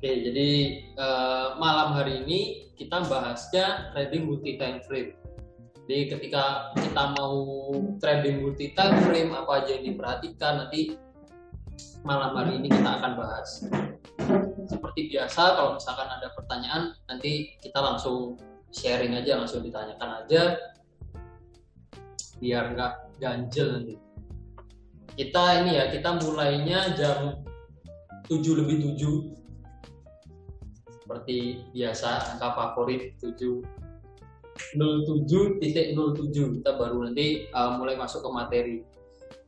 Oke, jadi malam hari ini kita bahasnya trading multi time frame. Jadi ketika kita mau trading multi time frame, apa aja yang diperhatikan, nanti malam hari ini kita akan bahas. Seperti biasa, kalau misalkan ada pertanyaan, nanti kita langsung sharing aja, langsung ditanyakan aja, biar nggak ganjel nanti. Kita mulainya jam 7:07. Seperti biasa, angka favorit 07.07. Kita baru nanti mulai masuk ke materi.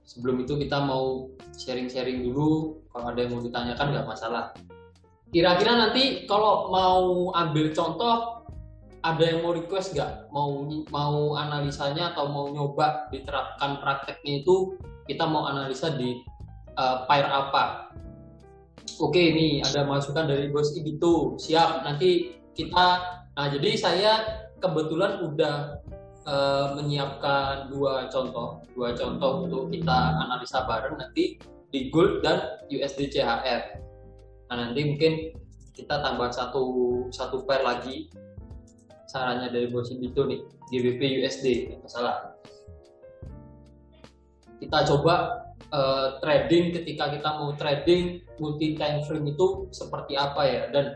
Sebelum itu kita mau sharing-sharing dulu. Kalau ada yang mau ditanyakan nggak masalah. Kira-kira nanti kalau mau ambil contoh, ada yang mau request nggak? Mau analisanya atau mau nyoba diterapkan prakteknya itu, kita mau analisa di pair apa? Oke, ini ada masukan dari Bos Ibito. Siap, nanti jadi saya kebetulan udah menyiapkan dua contoh untuk kita analisa bareng nanti di gold dan USD CHF. Nah, nanti mungkin kita tambah satu pair lagi. Sarannya dari Bos Ibito nih, GBP USD, nggak salah. Kita coba trading, ketika kita mau trading multi time frame itu seperti apa ya, dan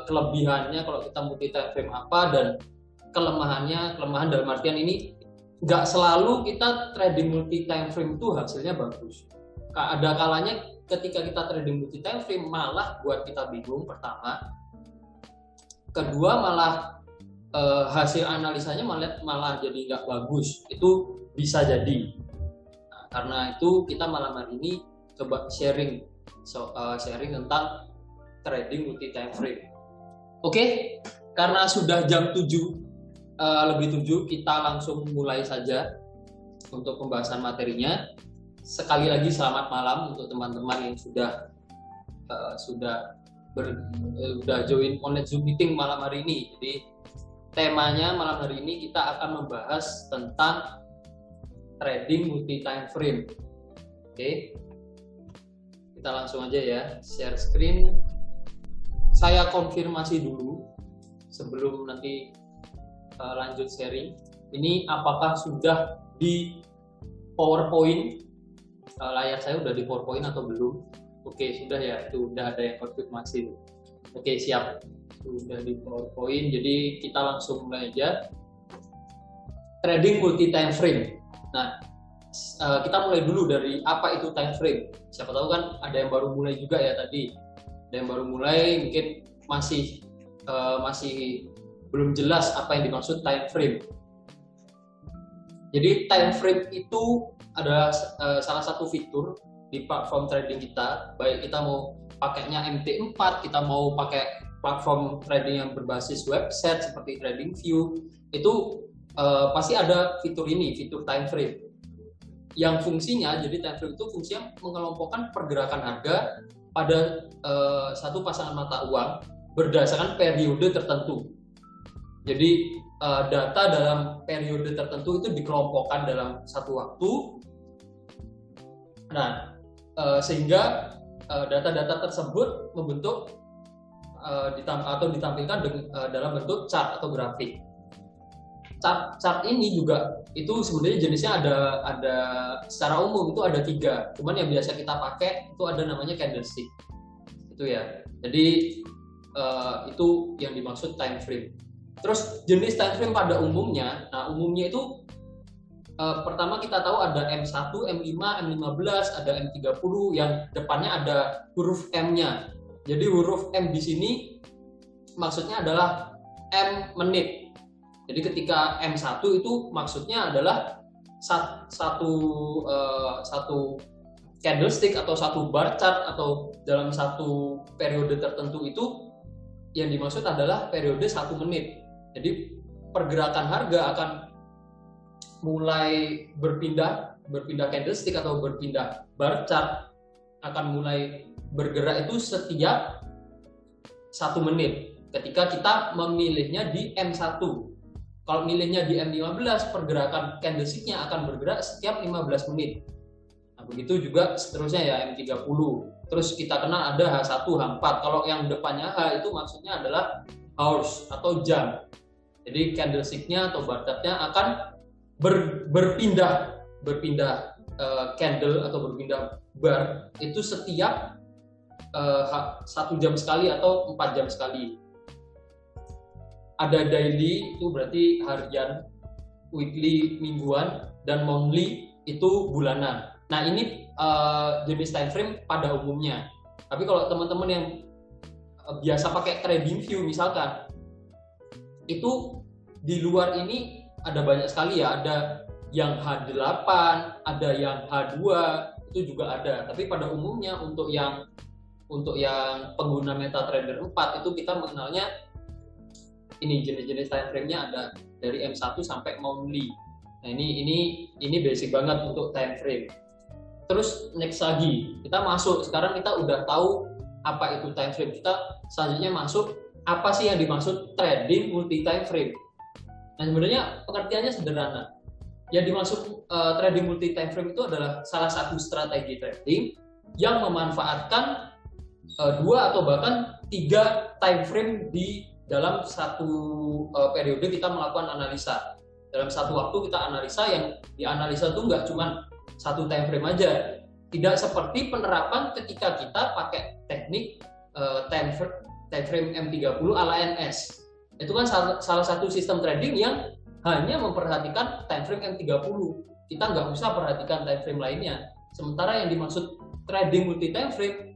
kelebihannya kalau kita multi time frame apa, dan kelemahan dalam artian ini nggak selalu kita trading multi time frame itu hasilnya bagus. Ada kalanya ketika kita trading multi time frame malah buat kita bingung, pertama. Kedua, malah hasil analisanya malah jadi nggak bagus. Itu bisa jadi. Nah, karena itu kita malam hari ini coba sharing tentang trading multi time frame. Oke, karena sudah jam 7 kita langsung mulai saja untuk pembahasan materinya. Sekali lagi selamat malam untuk teman-teman yang sudah join online Zoom meeting malam hari ini. Jadi temanya malam hari ini kita akan membahas tentang trading multi time frame. Oke. Kita langsung aja ya, share screen. Saya konfirmasi dulu sebelum nanti lanjut sharing. Ini apakah sudah di PowerPoint? Layar saya udah di PowerPoint atau belum? Oke, sudah ya. Itu udah ada yang konfirmasi. Oke, siap. Sudah di PowerPoint. Jadi kita langsung mulai aja. Trading multi time frame. Nah, kita mulai dulu dari apa itu time frame. Siapa tahu kan ada yang baru mulai juga ya tadi. Ada yang baru mulai, mungkin masih belum jelas apa yang dimaksud time frame. Jadi time frame itu adalah salah satu fitur di platform trading kita. Baik kita mau pakainya MT4, kita mau pakai platform trading yang berbasis website seperti TradingView, itu pasti ada fitur ini, fitur time frame. Yang fungsinya, jadi time frame itu fungsinya mengelompokkan pergerakan harga pada satu pasangan mata uang berdasarkan periode tertentu. Jadi data dalam periode tertentu itu dikelompokkan dalam satu waktu. Nah, sehingga data-data tersebut membentuk ditampilkan dalam bentuk chart atau grafik. Chart ini juga itu sebenarnya jenisnya ada secara umum itu ada 3. Cuman yang biasa kita pakai itu ada namanya candlestick. Itu ya. Jadi itu yang dimaksud time frame. Terus jenis time frame pada umumnya, nah umumnya itu pertama kita tahu ada M1, M5, M15, ada M30 yang depannya ada huruf M-nya. Jadi huruf M di sini maksudnya adalah M menit. Jadi ketika M1 itu maksudnya adalah satu candlestick atau satu bar chart atau dalam satu periode tertentu itu yang dimaksud adalah periode 1 menit. Jadi pergerakan harga akan mulai berpindah candlestick atau berpindah bar chart akan mulai bergerak itu setiap 1 menit ketika kita memilihnya di M1. Kalau milihnya di M15, pergerakan candlestick-nya akan bergerak setiap 15 menit. Nah, begitu juga seterusnya ya M30. Terus kita kenal ada H1, H4. Kalau yang depannya H itu maksudnya adalah hours atau jam. Jadi candlestick-nya atau bar chart-nya akan berpindah candle atau berpindah bar itu setiap 1 jam sekali atau 4 jam sekali. Ada daily itu berarti harian, weekly mingguan, dan monthly itu bulanan. Nah ini jenis time frame pada umumnya. Tapi kalau teman-teman yang biasa pakai trading view misalkan, itu di luar ini ada banyak sekali ya, ada yang H8, ada yang H2, itu juga ada. Tapi pada umumnya untuk yang pengguna MetaTrader 4 itu kita mengenalnya ini jenis-jenis time frame-nya ada dari M1 sampai monthly. Nah, ini basic banget untuk time frame. Terus next lagi, kita masuk, sekarang kita udah tahu apa itu time frame. Kita selanjutnya masuk apa sih yang dimaksud trading multi time frame. Nah, sebenarnya pengertiannya sederhana. Yang dimaksud trading multi time frame itu adalah salah satu strategi trading yang memanfaatkan 2 atau bahkan 3 time frame di dalam satu periode kita melakukan analisa. Dalam satu waktu kita analisa, yang dianalisa itu nggak cuma satu time frame aja. Tidak seperti penerapan ketika kita pakai teknik time frame M30 ala NS. Itu kan salah satu sistem trading yang hanya memperhatikan time frame M30. Kita nggak usah perhatikan time frame lainnya. Sementara yang dimaksud trading multi time frame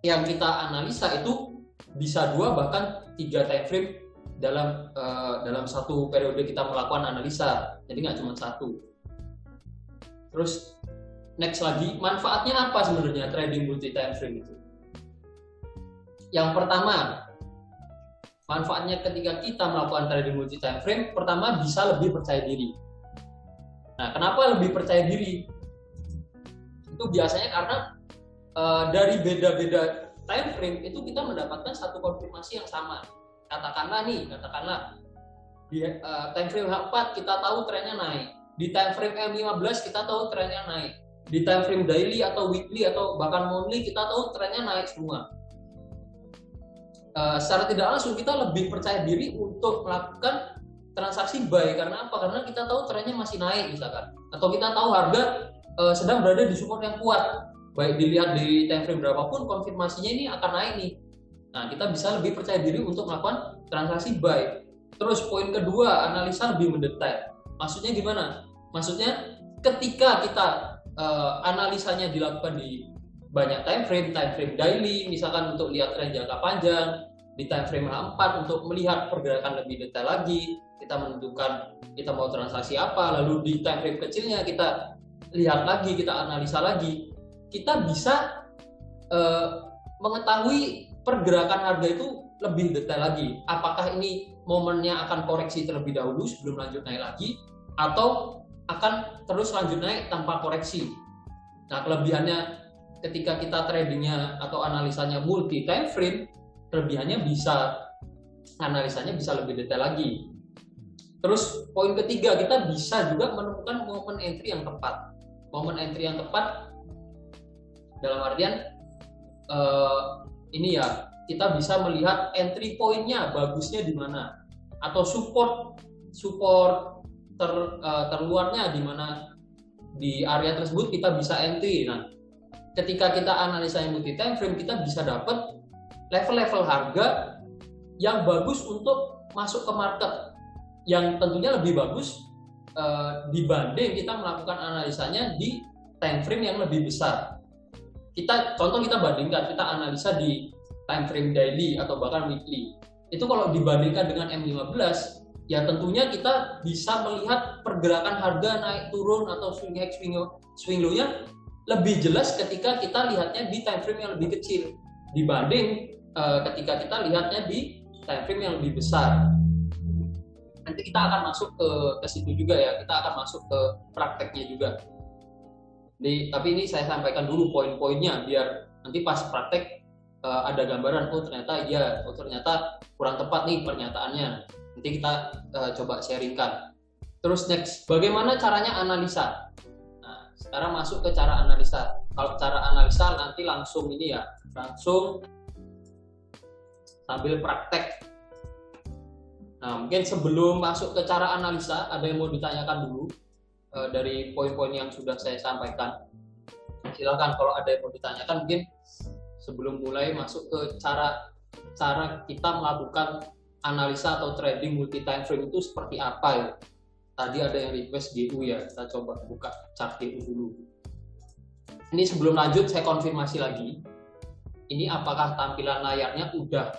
yang kita analisa itu bisa 2 bahkan 3 time frame dalam satu periode kita melakukan analisa. Jadi nggak cuma satu. Terus next lagi, manfaatnya apa sebenarnya trading multi time frame itu? Yang pertama, manfaatnya ketika kita melakukan trading multi time frame, pertama bisa lebih percaya diri. Nah, kenapa lebih percaya diri? Itu biasanya karena dari beda-beda time frame itu kita mendapatkan satu konfirmasi yang sama. Katakanlah di time frame H4 kita tahu trennya naik, di time frame M15 kita tahu trennya naik, di time frame daily atau weekly atau bahkan monthly kita tahu trennya naik semua. Secara tidak langsung kita lebih percaya diri untuk melakukan transaksi buy. Karena apa? Karena kita tahu trennya masih naik misalkan, atau kita tahu harga sedang berada di support yang kuat. Baik dilihat di time frame berapapun, konfirmasinya ini akan naik nih. Nah, kita bisa lebih percaya diri untuk melakukan transaksi buy. Terus poin kedua, analisa lebih mendetail. Maksudnya gimana? Maksudnya ketika kita analisanya dilakukan di banyak time frame daily, misalkan untuk lihat tren jangka panjang, di time frame H4 untuk melihat pergerakan lebih detail lagi, kita menentukan kita mau transaksi apa, lalu di time frame kecilnya kita lihat lagi, kita analisa lagi, kita bisa mengetahui pergerakan harga itu lebih detail lagi. Apakah ini momennya akan koreksi terlebih dahulu sebelum lanjut naik lagi, atau akan terus lanjut naik tanpa koreksi. Nah, kelebihannya ketika kita tradingnya atau analisanya multi time frame, kelebihannya analisanya bisa lebih detail lagi. Terus poin ketiga, kita bisa juga menemukan momen entry yang tepat. Momen entry yang tepat dalam artian ini ya, kita bisa melihat entry pointnya bagusnya di mana, atau support terluarnya di mana, di area tersebut kita bisa entry. Nah, ketika kita analisa yang multi time frame, kita bisa dapat level-level harga yang bagus untuk masuk ke market, yang tentunya lebih bagus dibanding kita melakukan analisanya di time frame yang lebih besar. Kita bandingkan, kita analisa di time frame daily atau bahkan weekly. Itu kalau dibandingkan dengan M15, ya tentunya kita bisa melihat pergerakan harga naik turun atau swing high swing low-nya lebih jelas ketika kita lihatnya di time frame yang lebih kecil dibanding ketika kita lihatnya di time frame yang lebih besar. Nanti kita akan masuk ke situ juga ya, kita akan masuk ke prakteknya juga. Tapi ini saya sampaikan dulu poin-poinnya biar nanti pas praktek ada gambaran, oh ternyata kurang tepat nih pernyataannya. Nanti kita coba sharingkan. Terus next, bagaimana caranya analisa? Nah, sekarang masuk ke cara analisa. Kalau cara analisa nanti langsung ini ya, langsung sambil praktek. Nah, mungkin sebelum masuk ke cara analisa, ada yang mau ditanyakan dulu dari poin-poin yang sudah saya sampaikan. Silakan kalau ada yang mau ditanyakan, mungkin sebelum mulai masuk ke cara kita melakukan analisa atau trading multi time frame itu seperti apa ya. Tadi ada yang request GU ya, kita coba buka chart GU dulu. Ini sebelum lanjut saya konfirmasi lagi. Ini apakah tampilan layarnya udah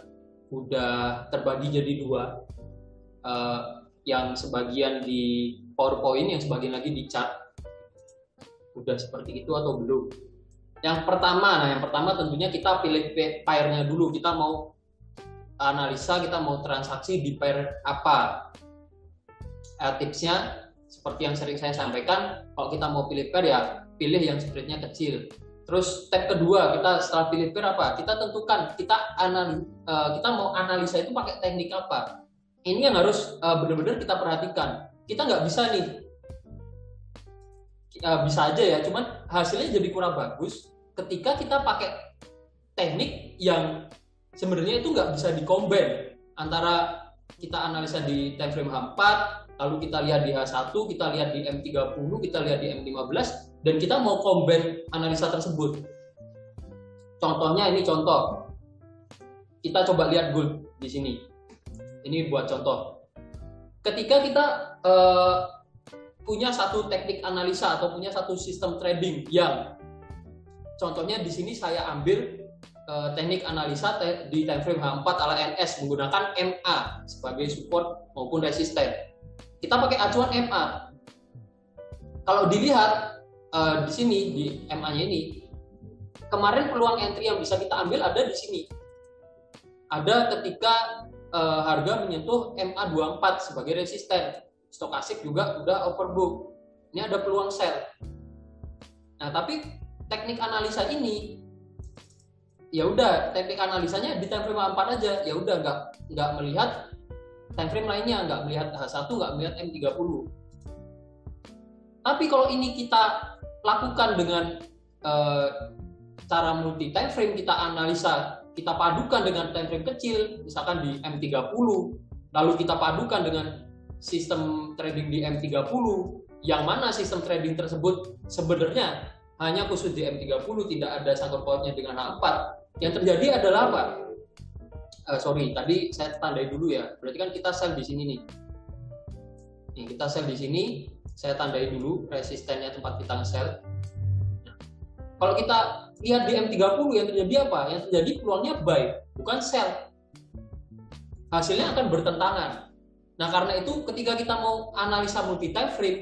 terbagi jadi dua? Yang sebagian di PowerPoint, yang sebagian lagi di chart. Udah seperti itu atau belum? Yang pertama tentunya kita pilih pair-nya dulu. Kita mau analisa, kita mau transaksi di pair apa? Tipsnya seperti yang sering saya sampaikan, kalau kita mau pilih pair ya pilih yang spreadnya kecil. Terus step kedua, kita setelah pilih pair apa? Kita tentukan kita mau analisa itu pakai teknik apa. Ini yang harus benar-benar kita perhatikan. Kita nggak bisa nih, bisa aja ya, cuman hasilnya jadi kurang bagus ketika kita pakai teknik yang sebenarnya itu nggak bisa di-combine antara kita analisa di time frame H4, lalu kita lihat di H1, kita lihat di M30, kita lihat di M15, dan kita mau combine analisa tersebut. Contohnya ini contoh. Kita coba lihat gold di sini. Ini buat contoh. Ketika kita punya satu teknik analisa atau punya satu sistem trading yang contohnya di sini saya ambil teknik analisa di time frame H4 ala NS menggunakan MA sebagai support maupun resisten. Kita pakai acuan MA. Kalau dilihat di sini di MA-nya ini, kemarin peluang entry yang bisa kita ambil ada di sini. Ada ketika harga menyentuh MA24 sebagai resisten. Stokastik juga udah overbook. Ini ada peluang sell. Nah, tapi teknik analisa ini ya udah, teknik analisanya di time frame H4 aja. Ya udah, nggak melihat time frame lainnya, nggak melihat H1, nggak melihat M30. Tapi kalau ini kita lakukan dengan cara multi time frame, kita analisa, kita padukan dengan time frame kecil, misalkan di M30, lalu kita padukan dengan sistem trading di M30, yang mana sistem trading tersebut sebenarnya hanya khusus di M30, tidak ada sangkut pautnya dengan H4. Yang terjadi adalah apa? Tadi saya tandai dulu ya. Berarti kan kita sell di sini nih. Nih, kita sell di sini, saya tandai dulu resistennya tempat kita nge-sell. Kalau kita lihat di M30 yang terjadi apa? Yang terjadi peluangnya buy, bukan sell. Hasilnya akan bertentangan. Nah, karena itu ketika kita mau analisa multi time frame,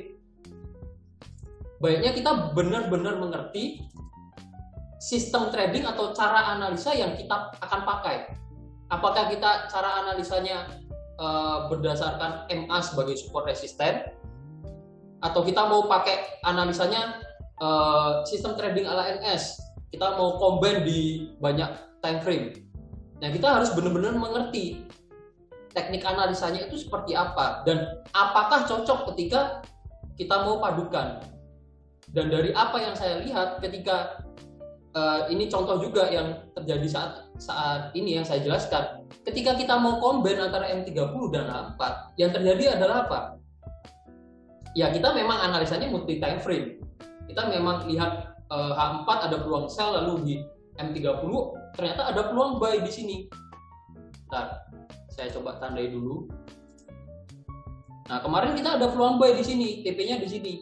baiknya kita benar-benar mengerti sistem trading atau cara analisa yang kita akan pakai. Apakah kita cara analisanya berdasarkan MA sebagai support resisten, atau kita mau pakai analisanya sistem trading ala NS, kita mau combine di banyak time frame. Nah, kita harus benar-benar mengerti teknik analisanya itu seperti apa dan apakah cocok ketika kita mau padukan. Dan dari apa yang saya lihat ketika ini contoh juga yang terjadi saat ini yang saya jelaskan, ketika kita mau combine antara M30 dan H4, yang terjadi adalah apa? Ya, kita memang analisanya multi time frame. Kita memang lihat H4 ada peluang sell, lalu di M30 ternyata ada peluang buy di sini. Bentar, saya coba tandai dulu. Nah, kemarin kita ada peluang buy di sini, TP-nya di sini.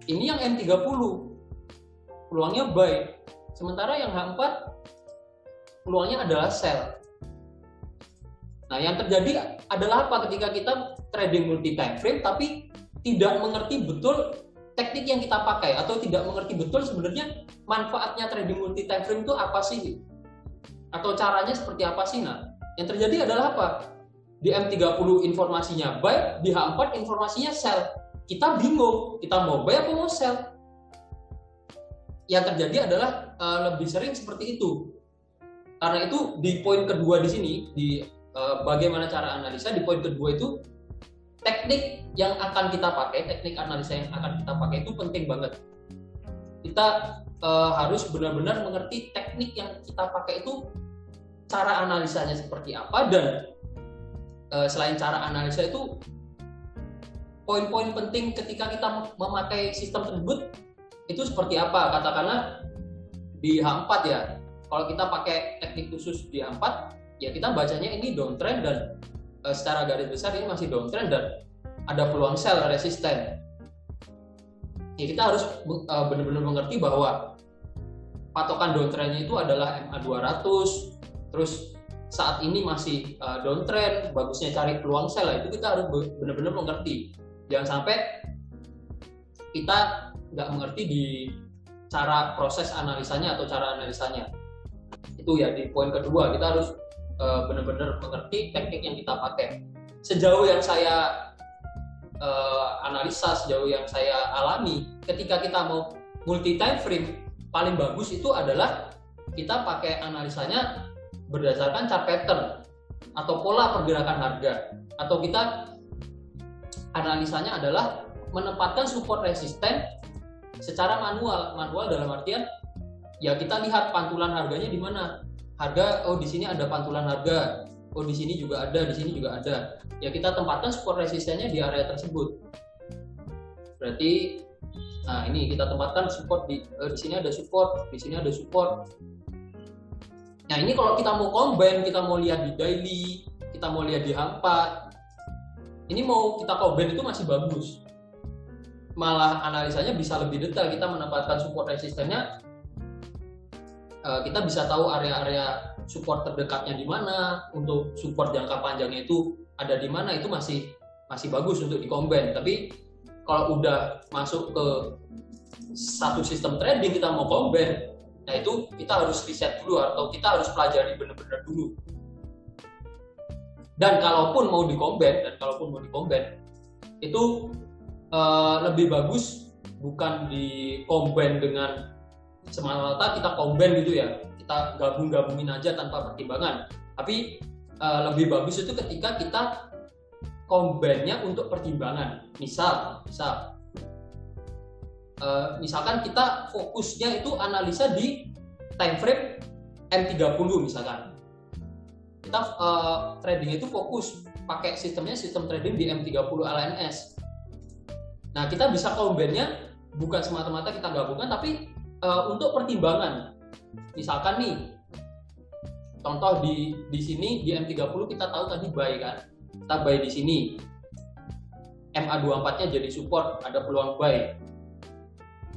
Ini yang M30, peluangnya buy. Sementara yang H4 peluangnya adalah sell. Nah, yang terjadi adalah apa ketika kita trading multi time frame tapi tidak mengerti betul teknik yang kita pakai, atau tidak mengerti betul sebenarnya manfaatnya trading multi time frame itu apa sih, atau caranya seperti apa sih. Nah, yang terjadi adalah apa? Di M30 informasinya buy, di H4 informasinya sell. Kita bingung, kita mau buy apa mau sell. Yang terjadi adalah lebih sering seperti itu. Karena itu di poin kedua di sini, di bagaimana cara analisa, di poin kedua itu teknik yang akan kita pakai, teknik analisa yang akan kita pakai itu penting banget. kita harus benar-benar mengerti teknik yang kita pakai itu cara analisanya seperti apa, dan selain cara analisa itu poin-poin penting ketika kita memakai sistem tersebut itu seperti apa. Katakanlah di H4 ya, kalau kita pakai teknik khusus di H4 ya kita bacanya ini downtrend, dan secara garis besar ini masih downtrend dan ada peluang sell resisten. Ya kita harus benar-benar mengerti bahwa patokan downtrendnya itu adalah MA 200, terus saat ini masih downtrend, bagusnya cari peluang sell. Itu kita harus benar-benar mengerti. Jangan sampai kita nggak mengerti di cara proses analisanya atau cara analisanya. Itu ya di poin kedua, kita harus benar-benar mengerti teknik yang kita pakai. Sejauh yang saya analisa, sejauh yang saya alami, ketika kita mau multi time frame, paling bagus itu adalah kita pakai analisanya berdasarkan chart pattern atau pola pergerakan harga, atau kita analisanya adalah menempatkan support resisten secara manual dalam artian ya kita lihat pantulan harganya di mana. Harga, oh di sini ada pantulan harga, oh di sini juga ada, di sini juga ada. Ya kita tempatkan support resistennya di area tersebut. Berarti nah ini kita tempatkan support di sini ada support, di sini ada support. Nah ini kalau kita mau combine, kita mau lihat di daily, kita mau lihat di H4, ini mau kita combine itu masih bagus. Malah analisanya bisa lebih detail, kita menempatkan support resistennya, kita bisa tahu area-area support terdekatnya di mana, untuk support jangka panjangnya itu ada di mana, itu masih bagus untuk di-combine. Tapi kalau udah masuk ke satu sistem trading kita mau combine, nah itu kita harus riset dulu atau kita harus pelajari benar-benar dulu. Dan kalaupun mau di-combine itu lebih bagus bukan di-combine dengan semata-mata kita combine gitu ya, kita gabungin aja tanpa pertimbangan. Tapi lebih bagus itu ketika kita combine-nya untuk pertimbangan. Misalkan kita fokusnya itu analisa di time frame M30 misalkan. Kita trading itu fokus pakai sistem trading di M30 LNS. Nah, kita bisa combine-nya bukan semata-mata kita gabungkan, tapi untuk pertimbangan. Misalkan nih, contoh di sini di M30 kita tahu tadi buy kan. Kita buy di sini. MA24-nya jadi support, ada peluang buy.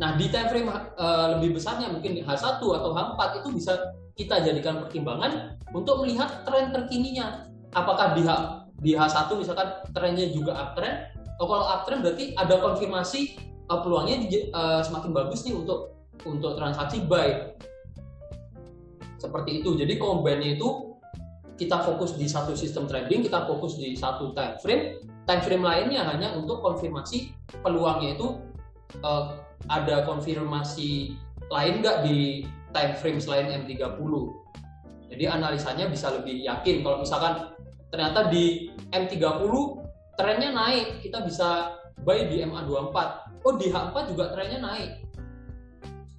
Nah, di time frame lebih besarnya mungkin H1 atau H4 itu bisa kita jadikan pertimbangan untuk melihat tren terkininya. Apakah di H1 misalkan trennya juga uptrend? Oh, kalau uptrend berarti ada konfirmasi peluangnya semakin bagus nih untuk transaksi buy. Seperti itu. Jadi combine-nya itu kita fokus di satu sistem trading, kita fokus di satu time frame. Time frame lainnya hanya untuk konfirmasi peluangnya itu ada konfirmasi lain nggak di time frame selain M30. Jadi analisanya bisa lebih yakin. Kalau misalkan ternyata di M30 trennya naik, kita bisa buy di MA24. Oh, di H4 juga trennya naik.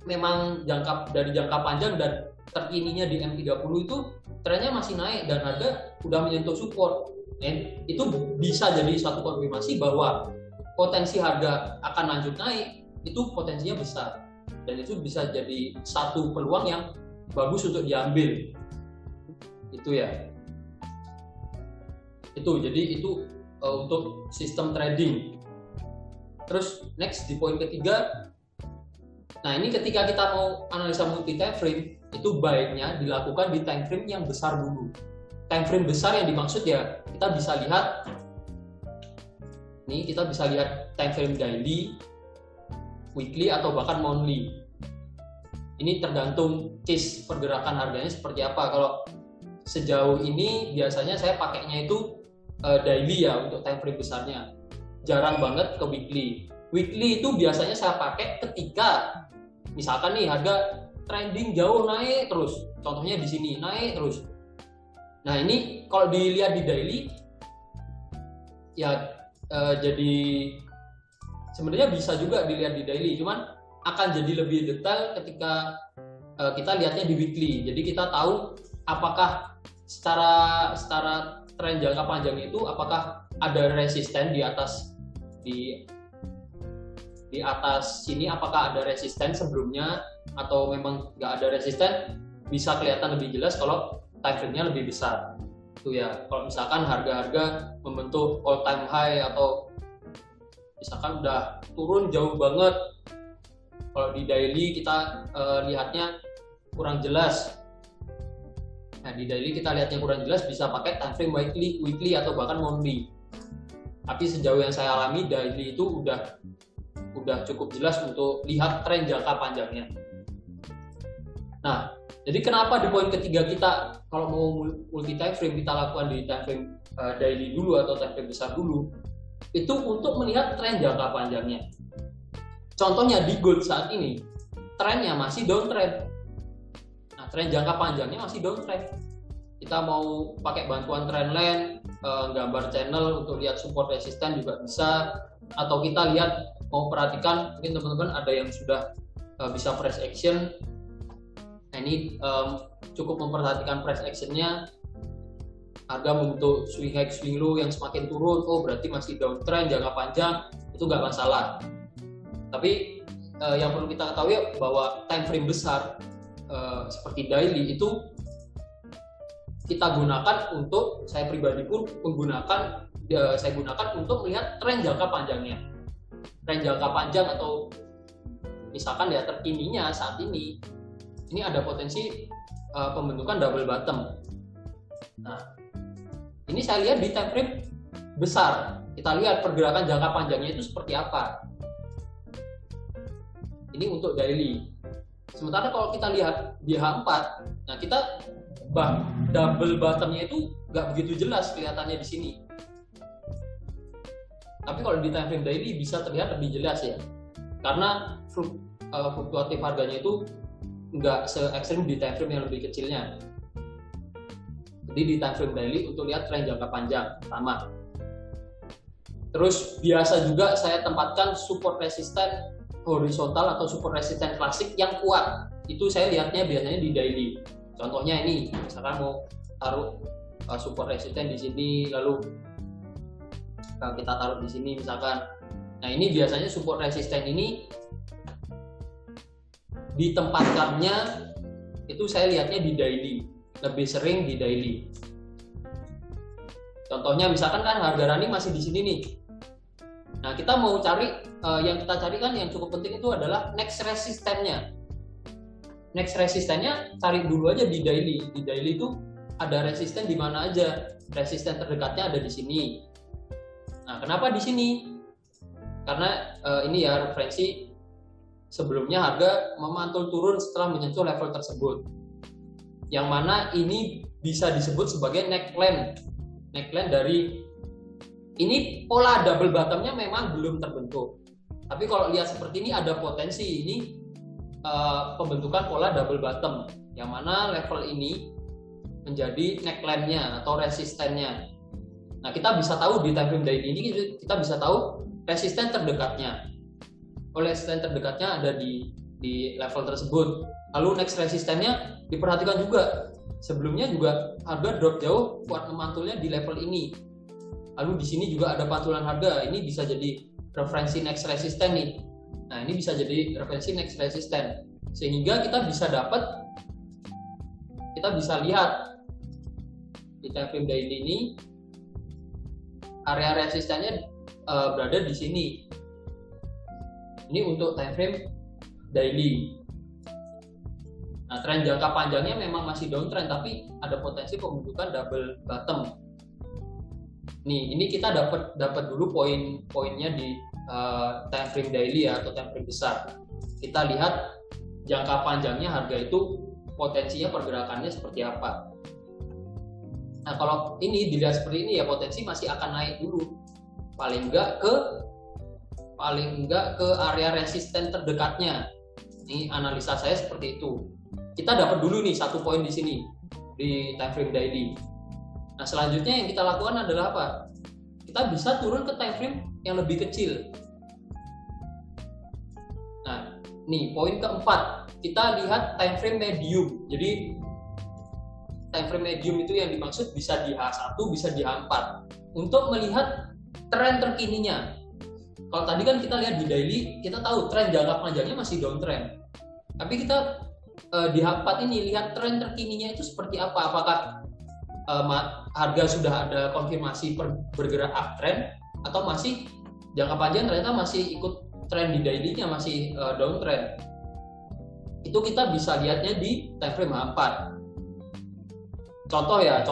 Memang dari jangka panjang dan terkininya di M30 itu trennya masih naik dan harga udah menyentuh support. Itu bisa jadi suatu konfirmasi bahwa potensi harga akan lanjut naik, itu potensinya besar. Dan itu bisa jadi satu peluang yang bagus untuk diambil. Itu ya. Jadi itu untuk sistem trading. Terus next di poin ketiga. Nah, ini ketika kita mau analisa multi time frame, itu baiknya dilakukan di time frame yang besar dulu. Time frame besar yang dimaksud ya, kita bisa lihat time frame daily, weekly atau bahkan monthly. Ini tergantung case pergerakan harganya seperti apa. Kalau sejauh ini biasanya saya pakainya itu daily ya untuk time frame besarnya. Jarang banget ke weekly. Weekly itu biasanya saya pakai ketika misalkan nih harga trending jauh naik terus, contohnya di sini naik terus. Nah ini kalau dilihat di daily, ya jadi sebenarnya bisa juga dilihat di daily, cuman akan jadi lebih detail ketika kita lihatnya di weekly. Jadi kita tahu apakah secara tren jangka panjang itu apakah ada resisten di atas sini, apakah ada resisten sebelumnya atau memang nggak ada resisten. Bisa kelihatan lebih jelas kalau time frame-nya lebih besar. Itu ya, kalau misalkan harga-harga membentuk all time high atau misalkan udah turun jauh banget, kalau di daily kita lihatnya kurang jelas. Nah, di daily kita lihatnya kurang jelas, bisa pakai time frame weekly atau bahkan monthly. Tapi sejauh yang saya alami, daily itu udah cukup jelas untuk lihat tren jangka panjangnya. Nah, jadi kenapa di poin ketiga kita kalau mau multi time frame kita lakukan di time frame daily dulu atau time frame besar dulu, itu untuk melihat tren jangka panjangnya. Contohnya di gold saat ini, trennya masih downtrend. Nah, tren jangka panjangnya masih downtrend. Kita mau pakai bantuan trendline, gambar channel untuk lihat support resisten juga bisa, atau kita lihat mau perhatikan, mungkin teman-teman ada yang sudah bisa price action. Nah, ini cukup memperhatikan price actionnya, harga membentuk swing high swing low yang semakin turun, oh berarti masih downtrend jangka panjang, itu nggak masalah. Tapi yang perlu kita ketahui bahwa time frame besar seperti daily itu kita gunakan untuk, saya pribadi pun saya gunakan untuk melihat tren jangka panjangnya. Tren jangka panjang atau misalkan ya terkininya saat ini ada potensi pembentukan double bottom. Nah, ini saya lihat di time frame besar. Kita lihat pergerakan jangka panjangnya itu seperti apa. Ini untuk daily. Sementara kalau kita lihat di H4, nah kita double bottomnya itu nggak begitu jelas kelihatannya di sini. Tapi kalau di time frame daily bisa terlihat lebih jelas ya, karena fluktuatif harganya itu nggak se-ekstrim di time frame yang lebih kecilnya. Jadi di time frame daily untuk lihat tren jangka panjang pertama. Terus biasa juga saya tempatkan support resisten horizontal atau support resisten klasik yang kuat. Itu saya lihatnya biasanya di daily. Contohnya ini, misalkan mau taruh support resisten di sini, lalu kita taruh di sini misalkan. Nah, ini biasanya support resisten ini ditempatkannya itu saya lihatnya di daily, lebih sering di daily. Contohnya misalkan kan harga running masih di sini nih. Nah, kita mau cari yang kita cari kan yang cukup penting itu adalah next resistennya. Next resistennya cari dulu aja di daily. Di daily itu ada resisten di mana aja. Resisten terdekatnya ada di sini. Nah, kenapa di sini? Karena ini ya referensi sebelumnya harga memantul turun setelah menyentuh level tersebut. Yang mana ini bisa disebut sebagai neckline. Neckline dari ini pola double bottomnya memang belum terbentuk. Tapi kalau lihat seperti ini ada potensi ini pembentukan pola double bottom, yang mana level ini menjadi neckline-nya atau resistennya. Nah, kita bisa tahu di time frame daily ini kita bisa tahu resisten terdekatnya. Resisten terdekatnya ada di level tersebut. Lalu next resistennya diperhatikan juga. Sebelumnya juga harga drop jauh kuat memantulnya di level ini. Lalu di sini juga ada pantulan harga. Ini bisa jadi referensi next resisten nih. Nah, ini bisa jadi referensi next resisten. Sehingga kita bisa lihat di time frame daily ini area resistennya berada di sini. Ini untuk time frame daily. Nah, tren jangka panjangnya memang masih downtrend, tapi ada potensi pembentukan double bottom. Nih, ini kita dapat dulu poin-poinnya di time frame daily ya, atau time frame besar. Kita lihat jangka panjangnya harga itu potensinya pergerakannya seperti apa. Nah, kalau ini dilihat seperti ini ya potensi masih akan naik dulu. Paling enggak ke area resisten terdekatnya. Ini analisa saya seperti itu. Kita dapat dulu nih satu poin di sini di time frame daily. Nah, selanjutnya yang kita lakukan adalah apa? Kita bisa turun ke time frame yang lebih kecil. Nah, nih poin keempat, kita lihat time frame medium. Jadi time frame medium itu yang dimaksud bisa di H1, bisa di H4 untuk melihat tren terkininya. Kalau tadi kan kita lihat di daily, kita tahu tren jangka panjangnya masih downtrend. Tapi kita di H4 ini lihat tren terkininya itu seperti apa. Apakah harga sudah ada konfirmasi bergerak uptrend atau masih jangka panjang ternyata masih ikut tren di daily-nya, masih downtrend. Itu kita bisa lihatnya di time frame H4. Contoh ya,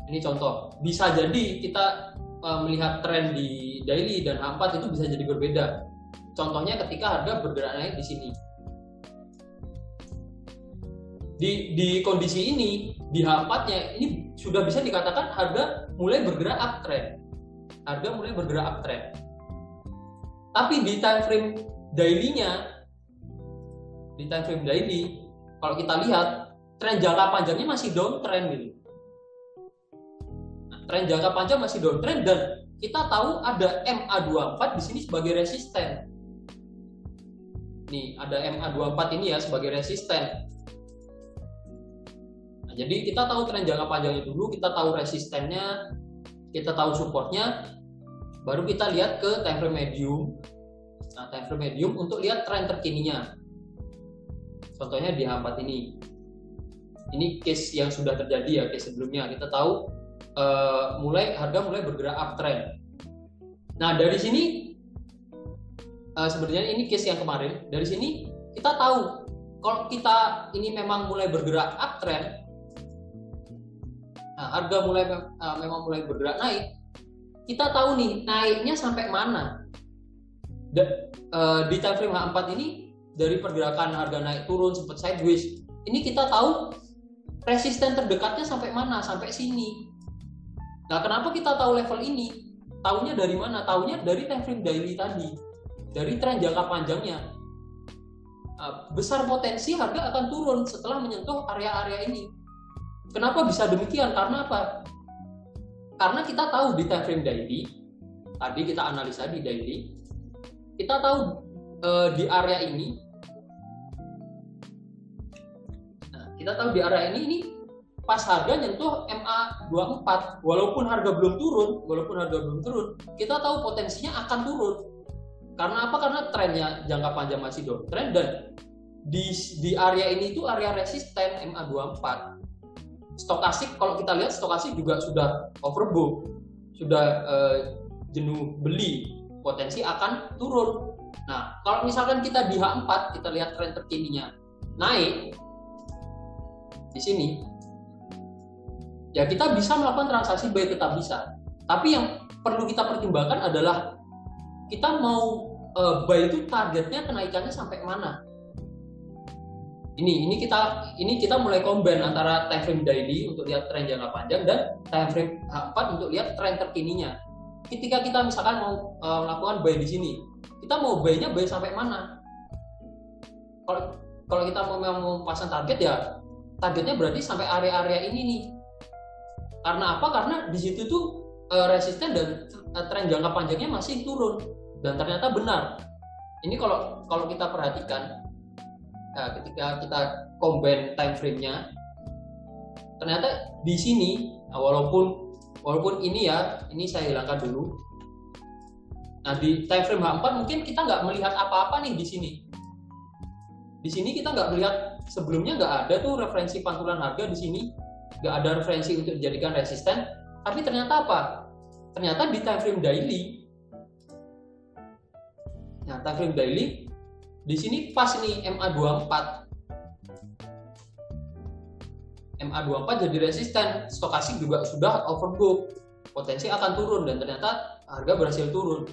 ini contoh. Bisa jadi kita melihat tren di daily dan H4 itu bisa jadi berbeda. Contohnya ketika harga bergerak naik di sini. Di kondisi ini, di H4-nya ini sudah bisa dikatakan harga mulai bergerak uptrend. Harga mulai bergerak uptrend. Tapi di time frame daily-nya, kalau kita lihat tren jangka panjangnya masih downtrend gitu. Nah, tren jangka panjang masih downtrend dan kita tahu ada MA24 di sini sebagai resisten. Nih, ada MA24 ini ya sebagai resisten. Nah, jadi kita tahu tren jangka panjangnya dulu, kita tahu resistennya, kita tahu supportnya, baru kita lihat ke time frame medium. Nah, time frame medium untuk lihat tren terkininya. Contohnya di H4 ini. Ini case yang sudah terjadi ya, case sebelumnya. Kita tahu harga mulai bergerak uptrend. Nah, dari sini sebenarnya ini case yang kemarin. Dari sini kita tahu kalau kita ini memang mulai bergerak uptrend. Nah, harga memang mulai bergerak naik. Kita tahu nih naiknya sampai mana. Di time frame H4 ini dari pergerakan harga naik turun sempat sideways. Ini kita tahu resisten terdekatnya sampai mana? Sampai sini. Nah, kenapa kita tahu level ini? Tahunya dari mana? Tahunya dari time frame daily tadi. Dari tren jangka panjangnya. Besar potensi harga akan turun setelah menyentuh area-area ini. Kenapa bisa demikian? Karena apa? Karena kita tahu di time frame daily, tadi kita analisa di daily, kita tahu di area ini, kita tahu di area ini pas harga nyentuh MA24, walaupun harga belum turun, kita tahu potensinya akan turun. Karena apa? Karena trennya jangka panjang masih downtrend dan di area ini itu area resisten MA24. Stokastik, kalau kita lihat stokastik juga sudah overbook, sudah jenuh beli, potensi akan turun. Nah, kalau misalkan kita di H4, kita lihat tren terkininya naik di sini, ya kita bisa melakukan transaksi buy, tetap bisa. Tapi yang perlu kita pertimbangkan adalah kita mau buy itu targetnya kenaikannya sampai mana. Ini kita mulai combine antara time frame daily untuk lihat tren jangka panjang dan time frame H4 untuk lihat tren terkininya. Ketika kita misalkan mau melakukan buy di sini, kita mau buy-nya buy sampai mana? Kalau kita mau pasang target, ya targetnya berarti sampai area-area ini nih. Karena apa? Karena di situ tuh resisten dan tren jangka panjangnya masih turun, dan ternyata benar. Ini kalau kita perhatikan, ketika kita combine time frame-nya, ternyata di sini, walaupun ini saya hilangkan dulu. Nah, di time frame H4 mungkin kita nggak melihat apa-apa nih di sini. Di sini kita nggak melihat, sebelumnya nggak ada tuh referensi pantulan harga di sini, nggak ada referensi untuk dijadikan resisten. Tapi ternyata apa? Ternyata di time frame daily. Nah, time frame daily di sini pas nih MA24 jadi resisten, stokastik juga sudah overbook, potensi akan turun, dan ternyata harga berhasil turun.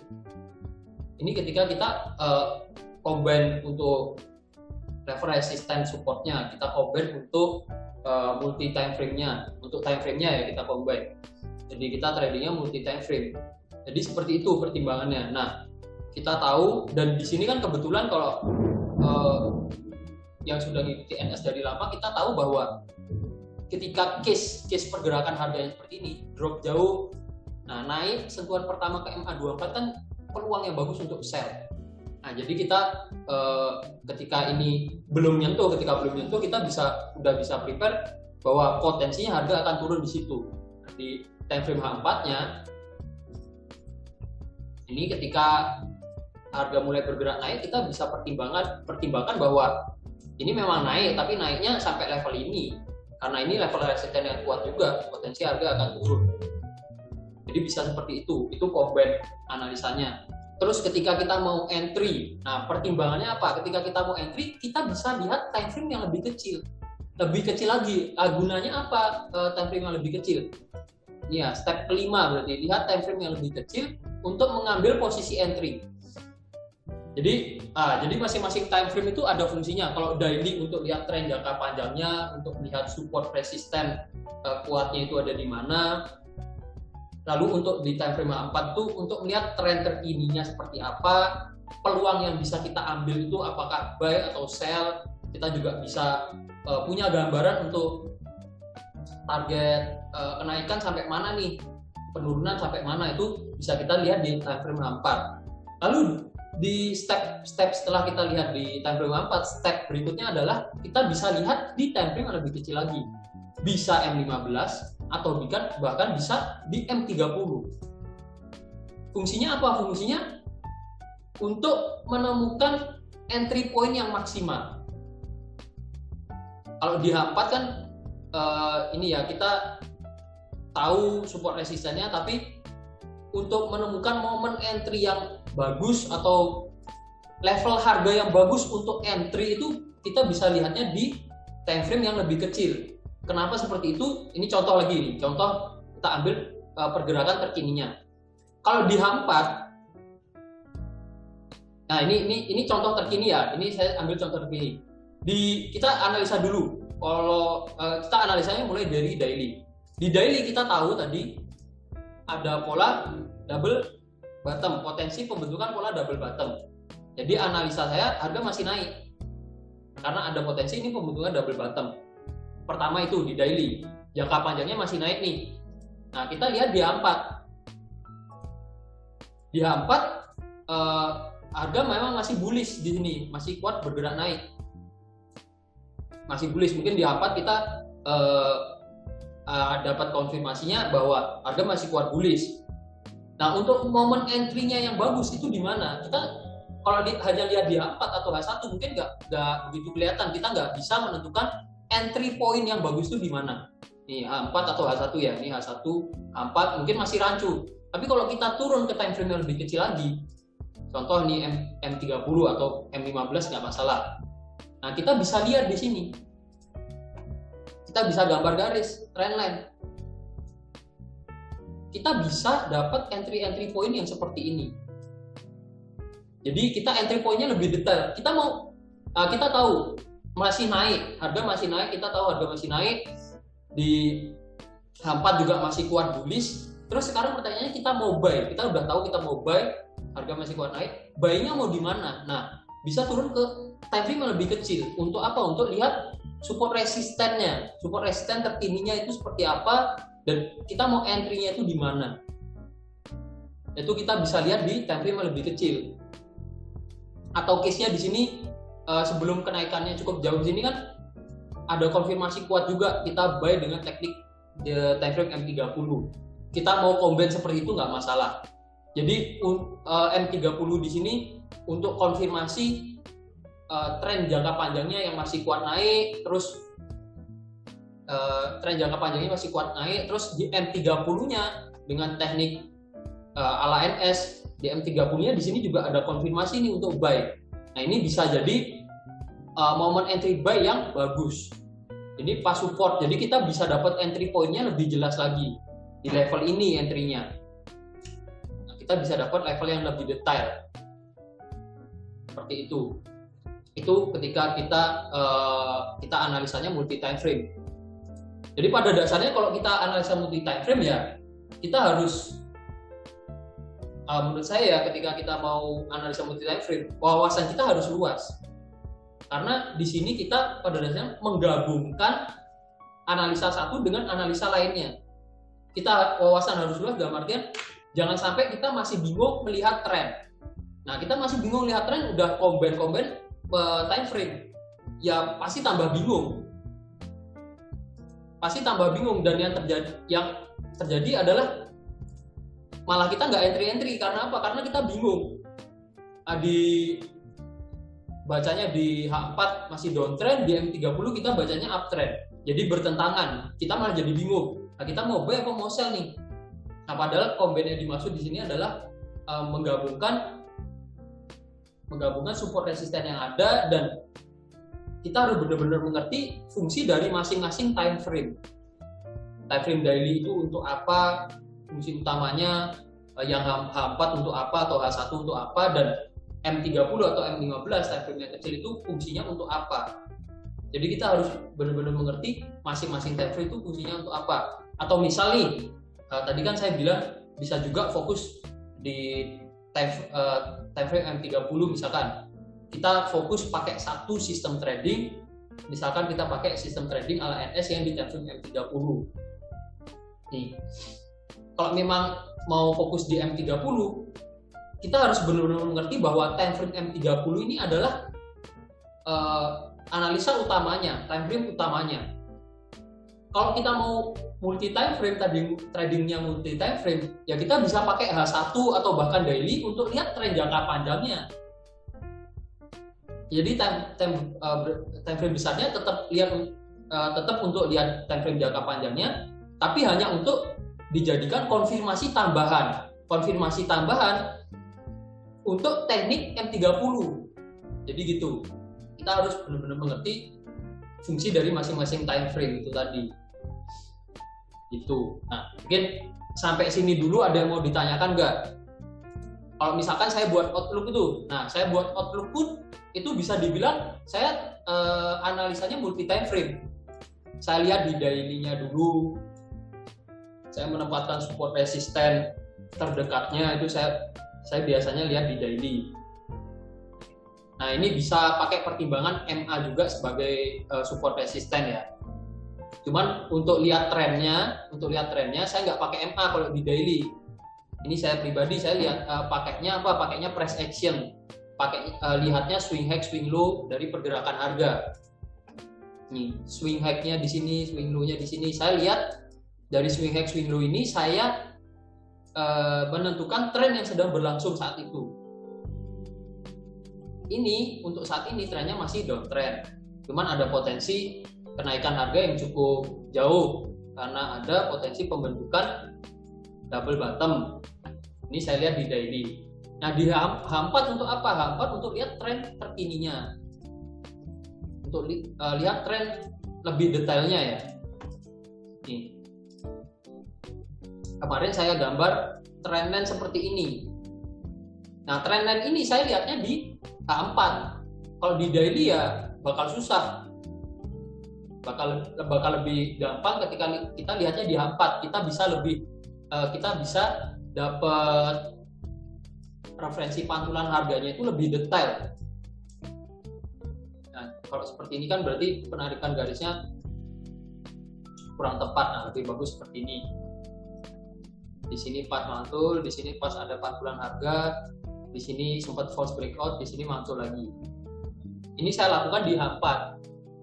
Ini ketika kita combine untuk level resisten supportnya, kita combine untuk multi time frame-nya, untuk time frame-nya ya kita combine. Jadi kita tradingnya multi time frame. Jadi seperti itu pertimbangannya. Nah, kita tahu, dan di sini kan kebetulan kalau yang sudah mengikuti NS dari lama, kita tahu bahwa ketika case pergerakan harganya seperti ini, drop jauh, nah naik sentuhan pertama ke MA24 kan peluang yang bagus untuk sell. Nah, jadi kita ketika belum nyentuh kita udah bisa prepare bahwa potensinya harga akan turun di situ. Di time frame H4-nya ini ketika harga mulai bergerak naik, kita bisa pertimbangkan bahwa ini memang naik, tapi naiknya sampai level ini. Karena ini level resisten yang kuat juga, potensi harga akan turun. Jadi bisa seperti itu combine analisanya. Terus ketika kita mau entry, nah pertimbangannya apa? Ketika kita mau entry, kita bisa lihat time frame yang lebih kecil. Lebih kecil lagi, gunanya apa time frame yang lebih kecil? Ini ya, step kelima berarti, lihat time frame yang lebih kecil untuk mengambil posisi entry. Jadi masing-masing time frame itu ada fungsinya. Kalau daily untuk lihat tren jangka panjangnya, untuk melihat support resisten kuatnya itu ada di mana. Lalu untuk di time frame 4 tuh untuk melihat tren terkininya seperti apa, peluang yang bisa kita ambil itu apakah buy atau sell. Kita juga bisa punya gambaran untuk target kenaikan sampai mana nih, penurunan sampai mana, itu bisa kita lihat di time frame 4. Lalu di step setelah kita lihat di time frame 4, step berikutnya adalah kita bisa lihat di time frame yang lebih kecil lagi. Bisa M15 atau bahkan bisa di M30. Fungsinya apa? Fungsinya untuk menemukan entry point yang maksimal. Kalau di H4 kan kita tahu support resistennya, tapi untuk menemukan momen entry yang bagus atau level harga yang bagus untuk entry itu kita bisa lihatnya di time frame yang lebih kecil. Kenapa seperti itu? Ini contoh lagi nih. Contoh kita ambil pergerakan terkininya. Kalau di H4, nah ini contoh terkini ya. Ini saya ambil contoh terkini. Kita analisa dulu. Kalau kita analisanya mulai dari daily. Di daily kita tahu tadi ada pola double bottom, potensi pembentukan pola double bottom. Jadi analisa saya harga masih naik karena ada potensi ini pembentukan double bottom. Pertama itu di daily, jangka panjangnya masih naik nih. Nah, kita lihat di H4. Di H4 harga memang masih bullish di sini, masih kuat bergerak naik. Masih bullish. Mungkin di H4 kita dapat konfirmasinya bahwa harga masih kuat bullish. Nah, untuk momen entry-nya yang bagus itu di mana? Kita kalau hanya lihat di H4 atau H1 mungkin nggak begitu kelihatan. Kita nggak bisa menentukan entry point yang bagus itu di mana. Nih H4 atau H1 ya. Ini H1, H4 mungkin masih rancu. Tapi kalau kita turun ke time frame yang lebih kecil lagi, contoh nih M30 atau M15 nggak masalah. Nah, kita bisa lihat di sini. Kita bisa gambar garis, trendline. Kita bisa dapat entry point yang seperti ini. Jadi kita entry point-nya lebih detail. Kita tahu masih naik, harga masih naik, kita tahu harga masih naik. Di H4 juga masih kuat bullish. Terus sekarang pertanyaannya kita mau buy. Kita udah tahu kita mau buy, harga masih kuat naik. Buy-nya mau di mana? Nah, bisa turun ke time frame yang lebih kecil. Untuk apa? Untuk lihat support resistennya. Support resisten terkininya itu seperti apa, dan kita mau entry-nya itu di mana. Itu kita bisa lihat di time frame yang lebih kecil. Atau case-nya di sini sebelum kenaikannya cukup jauh di sini kan ada konfirmasi kuat juga, kita buy dengan teknik time frame M30. Kita mau combine seperti itu nggak masalah. Jadi M30 di sini untuk konfirmasi tren jangka panjangnya yang masih kuat naik, terus tren jangka panjangnya masih kuat naik, terus di M30-nya dengan teknik ala NS, di M30-nya di sini juga ada konfirmasi nih untuk buy. Nah, ini bisa jadi momen entry buy yang bagus. Ini pas support, jadi kita bisa dapat entry point-nya lebih jelas lagi di level ini entry-nya. Nah, kita bisa dapat level yang lebih detail. Seperti itu. Itu ketika kita analisanya multi time frame. Jadi pada dasarnya kalau kita analisa multi time frame ya kita harus menurut saya ya, ketika kita mau analisa multi time frame, wawasan kita harus luas. Karena di sini kita pada dasarnya menggabungkan analisa satu dengan analisa lainnya. Kita wawasan harus luas dalam artian jangan sampai kita masih bingung melihat tren. Nah, kita masih bingung lihat tren, udah combine time frame, ya pasti tambah bingung. Dan yang terjadi adalah malah kita nggak entry karena apa? Karena kita bingung. Bacanya di H4 masih downtrend, di M30 kita bacanya uptrend. Jadi bertentangan, kita malah jadi bingung. Nah, kita mau buy apa mau sell nih? Nah, padahal combine yang dimaksud di sini adalah menggabungkan support resisten yang ada, dan kita harus benar-benar mengerti fungsi dari masing-masing time frame. Time frame daily itu untuk apa, fungsi utamanya, yang H4 untuk apa atau H1 untuk apa, dan M30 atau M15 time frame yang kecil itu fungsinya untuk apa. Jadi kita harus benar-benar mengerti masing-masing time frame itu fungsinya untuk apa. Atau misal nih, tadi kan saya bilang bisa juga fokus di time frame M30 misalkan. Kita fokus pakai satu sistem trading, misalkan kita pakai sistem trading ala NS yang di time frame M30. Nih, kalau memang mau fokus di M30, kita harus benar-benar mengerti bahwa time frame M30 ini adalah analisa utamanya, time frame utamanya. Kalau kita mau multi time frame, tradingnya multi time frame, ya kita bisa pakai H1 atau bahkan daily untuk lihat tren jangka panjangnya. Jadi time frame besarnya tetap untuk lihat time frame jangka panjangnya, tapi hanya untuk dijadikan konfirmasi tambahan untuk teknik M30. Jadi gitu. Kita harus benar-benar mengerti fungsi dari masing-masing time frame itu tadi. Gitu. Nah, mungkin sampai sini dulu ada yang mau ditanyakan nggak? Kalau misalkan saya buat outlook itu, saya buat outlook pun itu bisa dibilang saya analisanya multi time frame. Saya lihat di daily-nya dulu. Saya menempatkan support resisten terdekatnya itu saya biasanya lihat di daily. Nah, ini bisa pakai pertimbangan MA juga sebagai support resisten ya. Cuman untuk lihat trennya saya nggak pakai MA kalau di daily. Ini saya pribadi saya lihat pakainya apa? Pakainya price action. Lihatnya swing high, swing low dari pergerakan harga. Nih, swing high-nya di sini, swing low-nya di sini. Saya lihat dari swing high, swing low ini saya menentukan tren yang sedang berlangsung saat itu. Ini untuk saat ini trennya masih downtrend, cuman ada potensi kenaikan harga yang cukup jauh karena ada potensi pembentukan double bottom. Ini saya lihat di daily. Nah, di H4 untuk apa? H4 untuk lihat tren terkininya, untuk lihat tren lebih detailnya ya. Nih, kemarin saya gambar trendline seperti ini. Nah, trendline ini saya lihatnya di H4. Kalau di daily ya bakal susah. Bakal lebih gampang ketika kita lihatnya di H4. Kita bisa dapat referensi pantulan harganya itu lebih detail. Nah, kalau seperti ini kan berarti penarikan garisnya kurang tepat. Nah, lebih bagus seperti ini. Di sini pas mantul, di sini pas ada pantulan harga, di sini sempat false breakout, di sini mantul lagi. Ini saya lakukan di H4.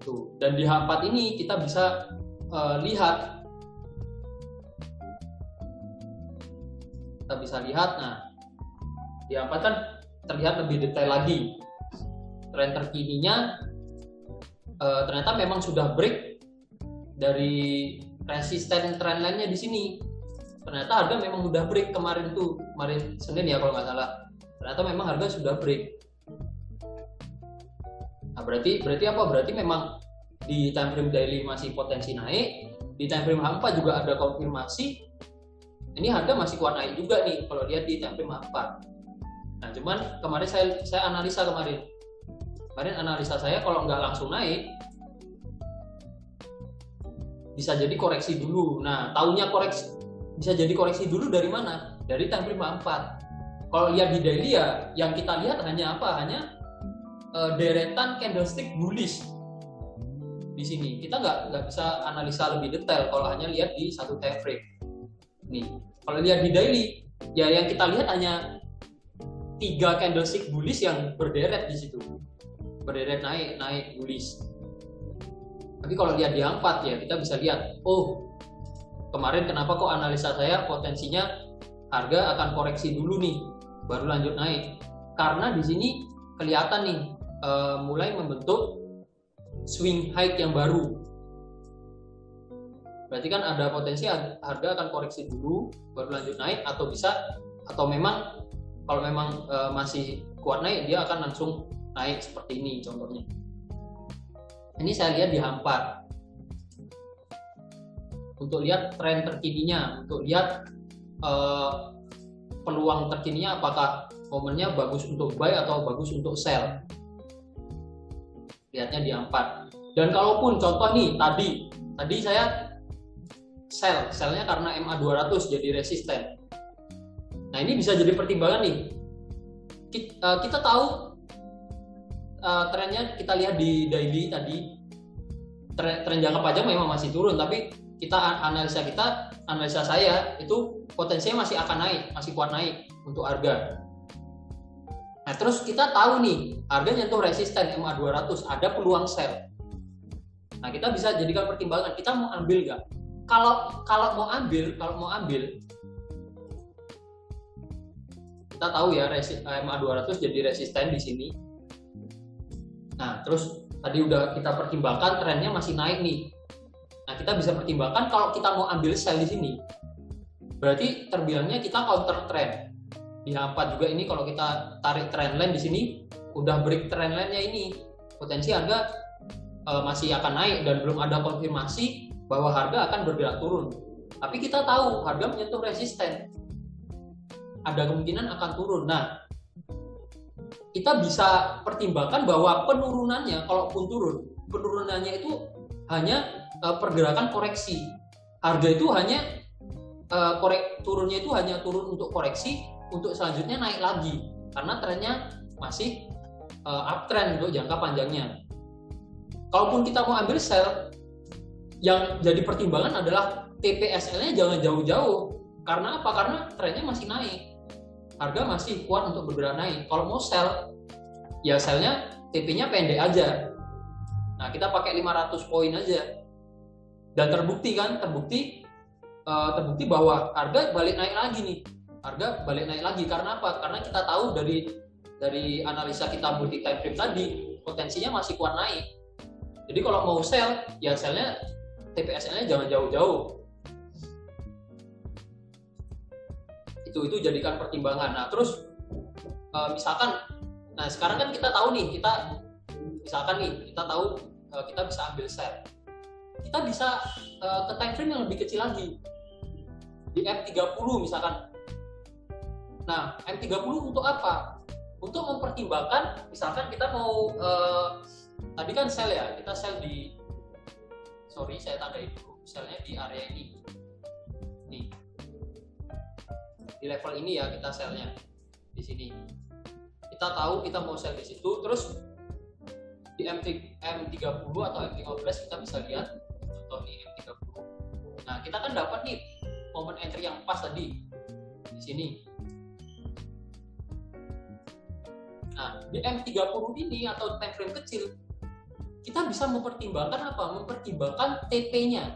Tuh, dan di H4 ini kita bisa lihat. Nah, di H4 kan terlihat lebih detail lagi. Tren terkininya ternyata memang sudah break dari resisten trendline-nya di sini. Ternyata harga memang udah break kemarin Senin ya kalau nggak salah. Ternyata memang harga sudah break. Nah, berarti apa? Berarti memang di time frame daily masih potensi naik, di time frame H4 juga ada konfirmasi. Ini harga masih kuat naik juga nih kalau lihat di time frame H4. Nah, cuman kemarin saya analisa kemarin analisa saya kalau nggak langsung naik bisa jadi koreksi dulu. Nah, tahunya bisa jadi koreksi dulu dari mana? Dari time frame H4. Kalau lihat di daily ya, yang kita lihat hanya apa? Hanya deretan candlestick bullish di sini. Kita nggak bisa analisa lebih detail kalau hanya lihat di satu time frame. Nih, kalau lihat di daily, ya yang kita lihat hanya 3 candlestick bullish yang berderet di situ, berderet naik bullish. Tapi kalau lihat di Hang 4 ya kita bisa lihat, oh kemarin kenapa kok analisa saya potensinya harga akan koreksi dulu nih, baru lanjut naik. Karena di sini kelihatan nih mulai membentuk swing high yang baru. Berarti kan ada potensi harga akan koreksi dulu, baru lanjut naik, atau memang kalau memang masih kuat naik, dia akan langsung naik seperti ini contohnya. Ini saya lihat di Hang 4. Untuk lihat tren terkininya, untuk lihat peluang terkininya, apakah momennya bagus untuk buy atau bagus untuk sell. Lihatnya di Hang 4. Dan kalaupun contoh nih tadi saya sellnya karena MA 200 jadi resisten. Nah ini bisa jadi pertimbangan nih. Kita tahu trennya, kita lihat di daily tadi tren jangka panjang memang masih turun, tapi analisa saya itu potensinya masih akan naik, masih kuat naik untuk harga. Nah terus kita tahu nih harga nyentuh resisten MA 200, ada peluang sell. Nah kita bisa jadikan pertimbangan, kita mau ambil nggak? Kalau mau ambil kita tahu ya MA 200 jadi resisten di sini. Nah terus tadi udah kita pertimbangkan trennya masih naik nih. Nah kita bisa pertimbangkan kalau kita mau ambil sell di sini, berarti terbilangnya kita counter trend. Di Hang 4 juga ini kalau kita tarik trendline di sini udah break trendline-nya ini, potensi harga masih akan naik dan belum ada konfirmasi bahwa harga akan bergerak turun. Tapi kita tahu harga menyentuh resisten, ada kemungkinan akan turun. Nah, kita bisa pertimbangkan bahwa penurunannya, kalaupun turun, penurunannya itu hanya pergerakan koreksi. Harga itu hanya turunnya itu hanya turun untuk koreksi, untuk selanjutnya naik lagi karena trennya masih uptrend untuk jangka panjangnya. Kalaupun kita mau ambil sell, yang jadi pertimbangan adalah TPSL-nya jangan jauh-jauh. Karena apa? Karena trennya masih naik, harga masih kuat untuk bergerak naik. Kalau mau sell, ya sellnya TP-nya pendek aja. Nah kita pakai 500 poin aja, dan terbukti bahwa harga balik naik lagi nih. Harga balik naik lagi karena apa? Karena kita tahu dari analisa kita multi time frame tadi, potensinya masih kuat naik. Jadi kalau mau sell, ya sellnya TPSL-nya jangan jauh-jauh. Itu jadikan pertimbangan. Nah terus misalkan, nah sekarang kan kita tahu nih, kita tahu kita bisa ambil sell. Kita bisa ke time frame yang lebih kecil lagi, di M30 misalkan. Nah M30 untuk apa? Untuk mempertimbangkan, misalkan kita mau tadi kan sell ya, kita sell di, saya tandain dulu, sellnya di area ini nih, di level ini ya kita sellnya di sini. Kita tahu kita mau sell di situ, terus di M30 atau M15 kita bisa lihat contoh di M30. Nah kita kan dapat nih momen entry yang pas tadi di sini. Nah di M30 ini atau time frame kecil, kita bisa mempertimbangkan apa? Mempertimbangkan TP-nya.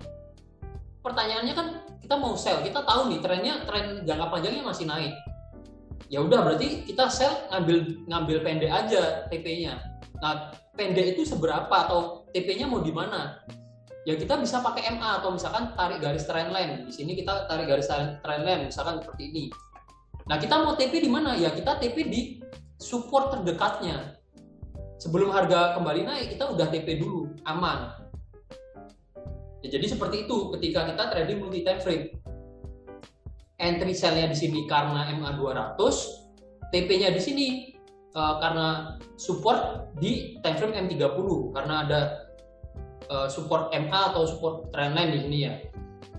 Pertanyaannya kan kita mau sell, kita tahu nih tren jangka panjangnya masih naik. Ya udah berarti kita sell ngambil pendek aja TP-nya. Nah, pendek itu seberapa atau TP-nya mau di mana? Ya kita bisa pakai MA atau misalkan tarik garis trendline. Di sini kita tarik garis trendline misalkan seperti ini. Nah, kita mau TP di mana? Ya kita TP di support terdekatnya. Sebelum harga kembali naik, kita udah TP dulu, aman. Ya, jadi seperti itu ketika kita trading multi time frame. Entry sell-nya di sini karena MA 200, TP-nya di sini karena support di time frame M30 karena ada support MA atau support trendline di sini ya.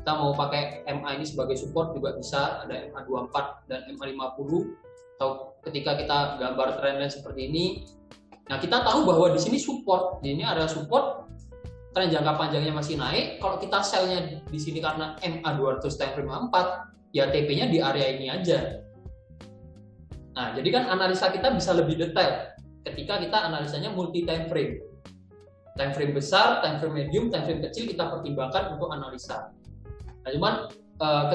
Kita mau pakai MA ini sebagai support juga bisa, ada MA 24 dan MA 50, atau ketika kita gambar trendline seperti ini. Nah, kita tahu bahwa di sini support, di sini ada support, tren jangka panjangnya masih naik. Kalau kita sell-nya di sini karena MA 200 time frame 4, ya TP-nya di area ini aja. Nah, jadi kan analisa kita bisa lebih detail ketika kita analisanya multi time frame. Time frame besar, time frame medium, time frame kecil kita pertimbangkan untuk analisa. Nah, cuman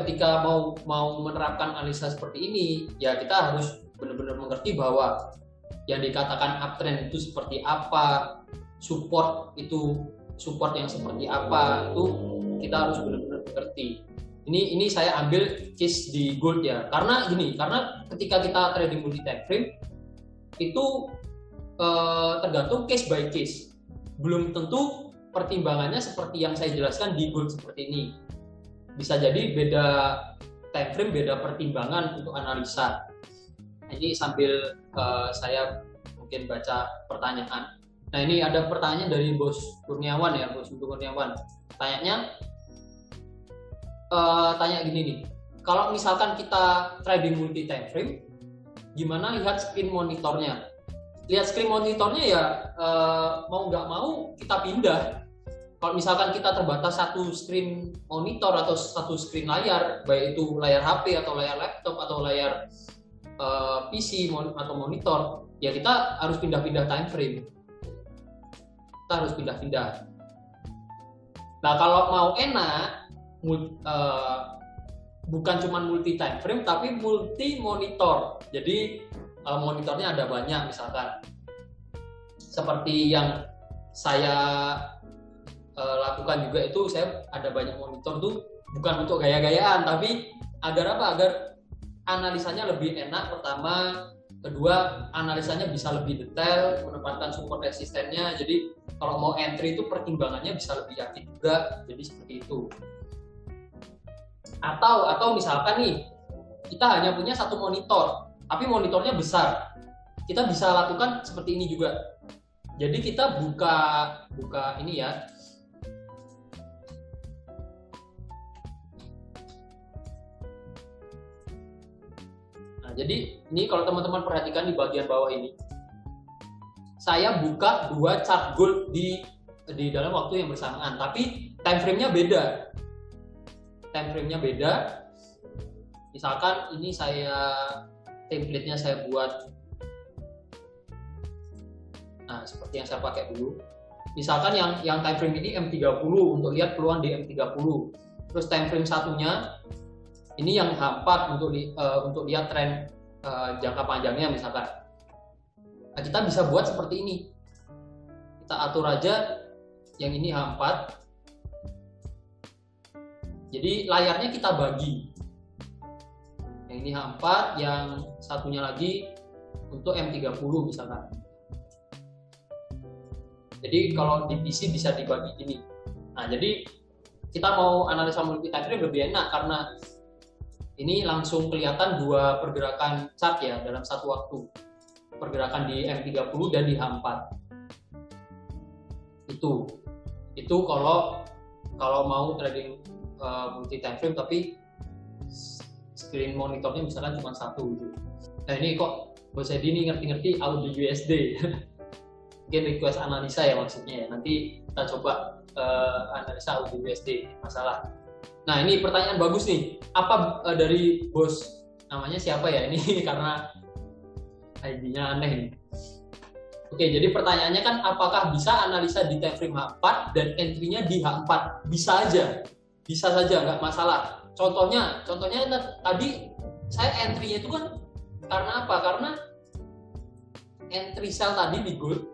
ketika mau menerapkan analisa seperti ini, ya kita harus benar-benar mengerti bahwa yang dikatakan uptrend itu seperti apa, support yang seperti apa, itu kita harus benar-benar mengerti. Ini saya ambil case di gold ya, karena ketika kita trading multi time frame itu tergantung case by case. Belum tentu pertimbangannya seperti yang saya jelaskan di gold seperti ini. Bisa jadi beda time frame, beda pertimbangan untuk analisa. Nah, ini sambil saya mungkin baca pertanyaan. Nah, ini ada pertanyaan dari Bos Kurniawan ya, Bos Kurniawan. Tanya gini nih. Kalau misalkan kita trading multi time frame, gimana lihat screen monitornya? Lihat screen monitornya ya mau nggak mau kita pindah. Kalau misalkan kita terbatas satu screen monitor atau satu screen layar, baik itu layar HP atau layar laptop atau layar PC atau monitor, ya kita harus pindah-pindah time frame. Kita harus pindah-pindah. Nah, kalau mau enak, bukan cuma multi time frame tapi multi monitor. Jadi monitornya ada banyak, misalkan seperti yang saya lakukan juga, itu saya ada banyak monitor tuh bukan untuk gaya-gayaan, tapi agar apa? Agar analisanya lebih enak pertama, kedua analisanya bisa lebih detail, menempatkan support resistennya. Jadi kalau mau entry itu pertimbangannya bisa lebih yakin juga. Jadi seperti itu. Atau misalkan nih kita hanya punya satu monitor, tapi monitornya besar, kita bisa lakukan seperti ini juga. Jadi kita buka ini ya. Nah, jadi ini kalau teman-teman perhatikan di bagian bawah ini, saya buka dua chart gold di dalam waktu yang bersamaan, tapi time frame-nya beda. Misalkan ini template-nya saya buat, nah seperti yang saya pakai dulu. Misalkan yang time frame ini M30 untuk lihat peluang di M30. Terus time frame satunya ini yang H4 untuk lihat tren jangka panjangnya misalkan. Nah, kita bisa buat seperti ini. Kita atur aja yang ini H4. Jadi layarnya kita bagi. Yang ini H4, yang satunya lagi untuk M30 misalkan. Jadi kalau di PC bisa dibagi gini. Nah, jadi kita mau analisa multi time frame lebih enak karena ini langsung kelihatan dua pergerakan chart ya dalam satu waktu. Pergerakan di M30 dan di H4. Itu kalau mau trading multi time frame tapi screen monitornya misalkan cuma satu gitu. Nah, ini kok Bos Edi ini ngerti-ngerti Audi USD. Mungkin request analisa ya maksudnya ya. Nanti kita coba analisa Audi USD masalah. Nah, ini pertanyaan bagus nih. Apa dari Bos, namanya siapa ya ini karena ID-nya aneh nih. Oke, jadi pertanyaannya kan apakah bisa analisa di time frame H4 dan entry-nya di H4? Bisa saja, nggak masalah. Contohnya tadi saya entry-nya itu kan karena apa? Karena entry sell tadi di gold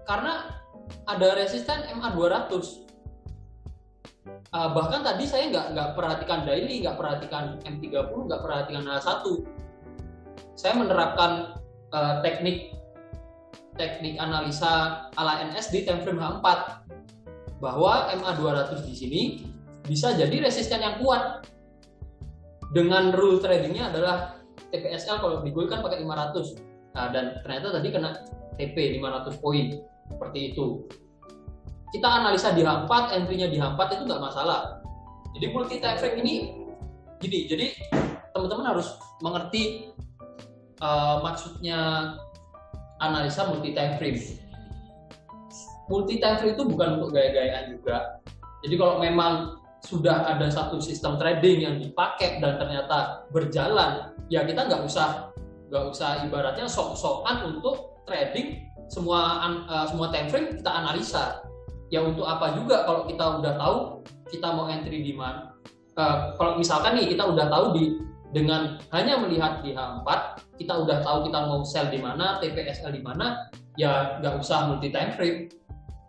karena ada resisten MA200. Bahkan tadi saya nggak perhatikan daily, nggak perhatikan M30, nggak perhatikan H1. Saya menerapkan teknik analisa ala NS di time frame H4 bahwa MA200 di sini bisa jadi resisten yang kuat. Dengan rule tradingnya adalah TPSL, kalau di gold kan pakai 500. Nah, dan ternyata tadi kena TP 500 poin seperti itu. Kita analisa di H4, entry-nya di H4 itu nggak masalah. Jadi multi time frame ini gini, jadi teman-teman harus mengerti maksudnya analisa multi time frame. Multi time frame itu bukan untuk gaya-gayaan juga. Jadi kalau memang sudah ada satu sistem trading yang dipakai dan ternyata berjalan, ya kita nggak usah ibaratnya sok-sokan untuk trading semua time frame kita analisa. Ya untuk apa juga kalau kita udah tahu kita mau entry di mana. Kalau misalkan nih kita udah tahu dengan hanya melihat di H4 kita udah tahu kita mau sell di mana, TPSL di mana, ya nggak usah multi time frame.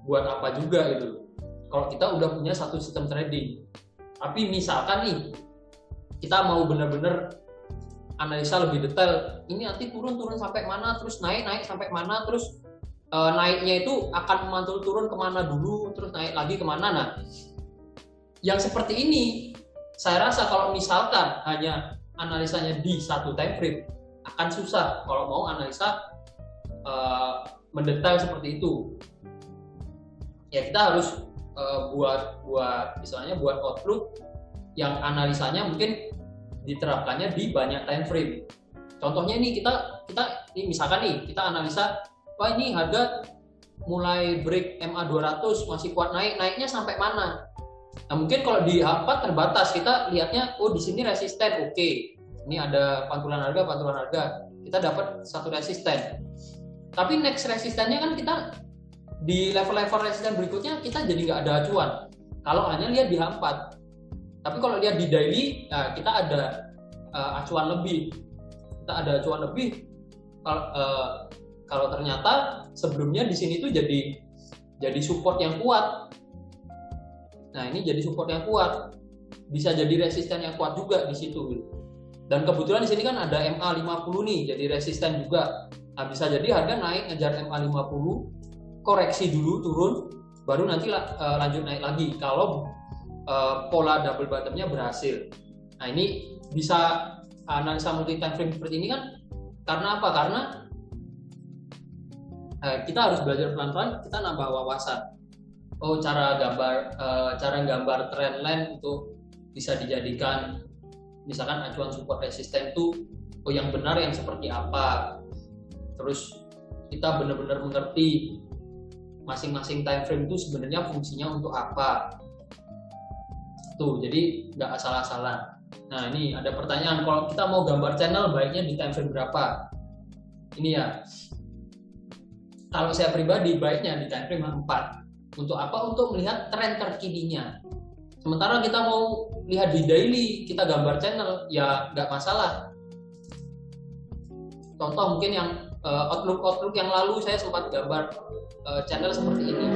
Buat apa juga itu kalau kita udah punya satu sistem trading. Tapi misalkan nih kita mau benar-benar analisa lebih detail, ini nanti turun sampai mana, terus naik sampai mana, terus naiknya itu akan memantul turun kemana dulu, terus naik lagi kemana. Nah, yang seperti ini saya rasa kalau misalkan hanya analisanya di satu time frame akan susah kalau mau analisa mendetail seperti itu. Ya kita harus buat outlook yang analisanya mungkin diterapkannya di banyak time frame. Contohnya nih kita ini misalkan nih kita analisa, wah ini harga mulai break MA 200 masih kuat naiknya sampai mana. Nah mungkin kalau di H4 terbatas, kita lihatnya oh di sini resisten, oke. Ini ada pantulan harga, kita dapat satu resisten. Tapi next resistennya kan kita di level-level resisten berikutnya kita jadi nggak ada acuan. Kalau hanya lihat di H4. Tapi kalau lihat di daily, nah, kita ada acuan lebih. Kalau ternyata sebelumnya di sini tuh jadi support yang kuat. Nah ini jadi support yang kuat, bisa jadi resisten yang kuat juga di situ. Dan kebetulan di sini kan ada MA 50 nih, jadi resisten juga. Nah, bisa jadi harga naik ngejar MA 50, koreksi dulu turun, baru nanti lanjut naik lagi kalau pola double bottomnya berhasil. Nah ini bisa analisa multi time frame seperti ini kan karena apa? Karena kita harus belajar pelan-pelan, kita nambah wawasan. Oh cara gambar trend line itu bisa dijadikan misalkan acuan support resisten itu yang benar yang seperti apa. Terus kita benar-benar mengerti masing-masing time frame itu sebenarnya fungsinya untuk apa. Tuh, jadi nggak asal-asalan. Nah ini ada pertanyaan, kalau kita mau gambar channel baiknya di time frame berapa? Ini ya, kalau saya pribadi baiknya di time frame 4. Untuk apa? Untuk melihat tren terkininya. Sementara kita mau lihat di daily, kita gambar channel, ya nggak masalah. Contoh mungkin yang outlook yang lalu saya sempat gambar channel seperti ini.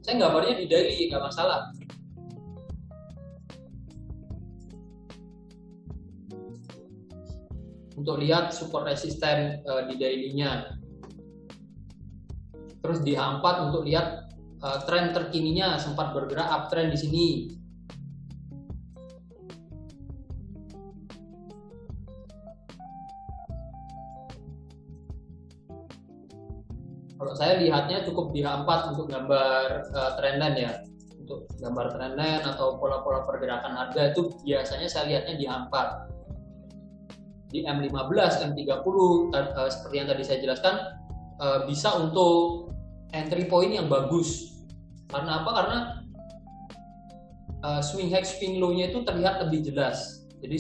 Saya gambarnya di daily, nggak masalah. Untuk lihat support resisten di daily-nya. Terus di H4 untuk lihat tren terkininya, sempat bergerak uptrend di sini. Kalau saya lihatnya cukup di H4 untuk gambar trendline ya. Untuk gambar trendline atau pola-pola pergerakan harga itu biasanya saya lihatnya di H4. Di M15, M30 seperti yang tadi saya jelaskan bisa untuk entry point yang bagus. Karena apa? Karena swing high, swing low-nya itu terlihat lebih jelas. Jadi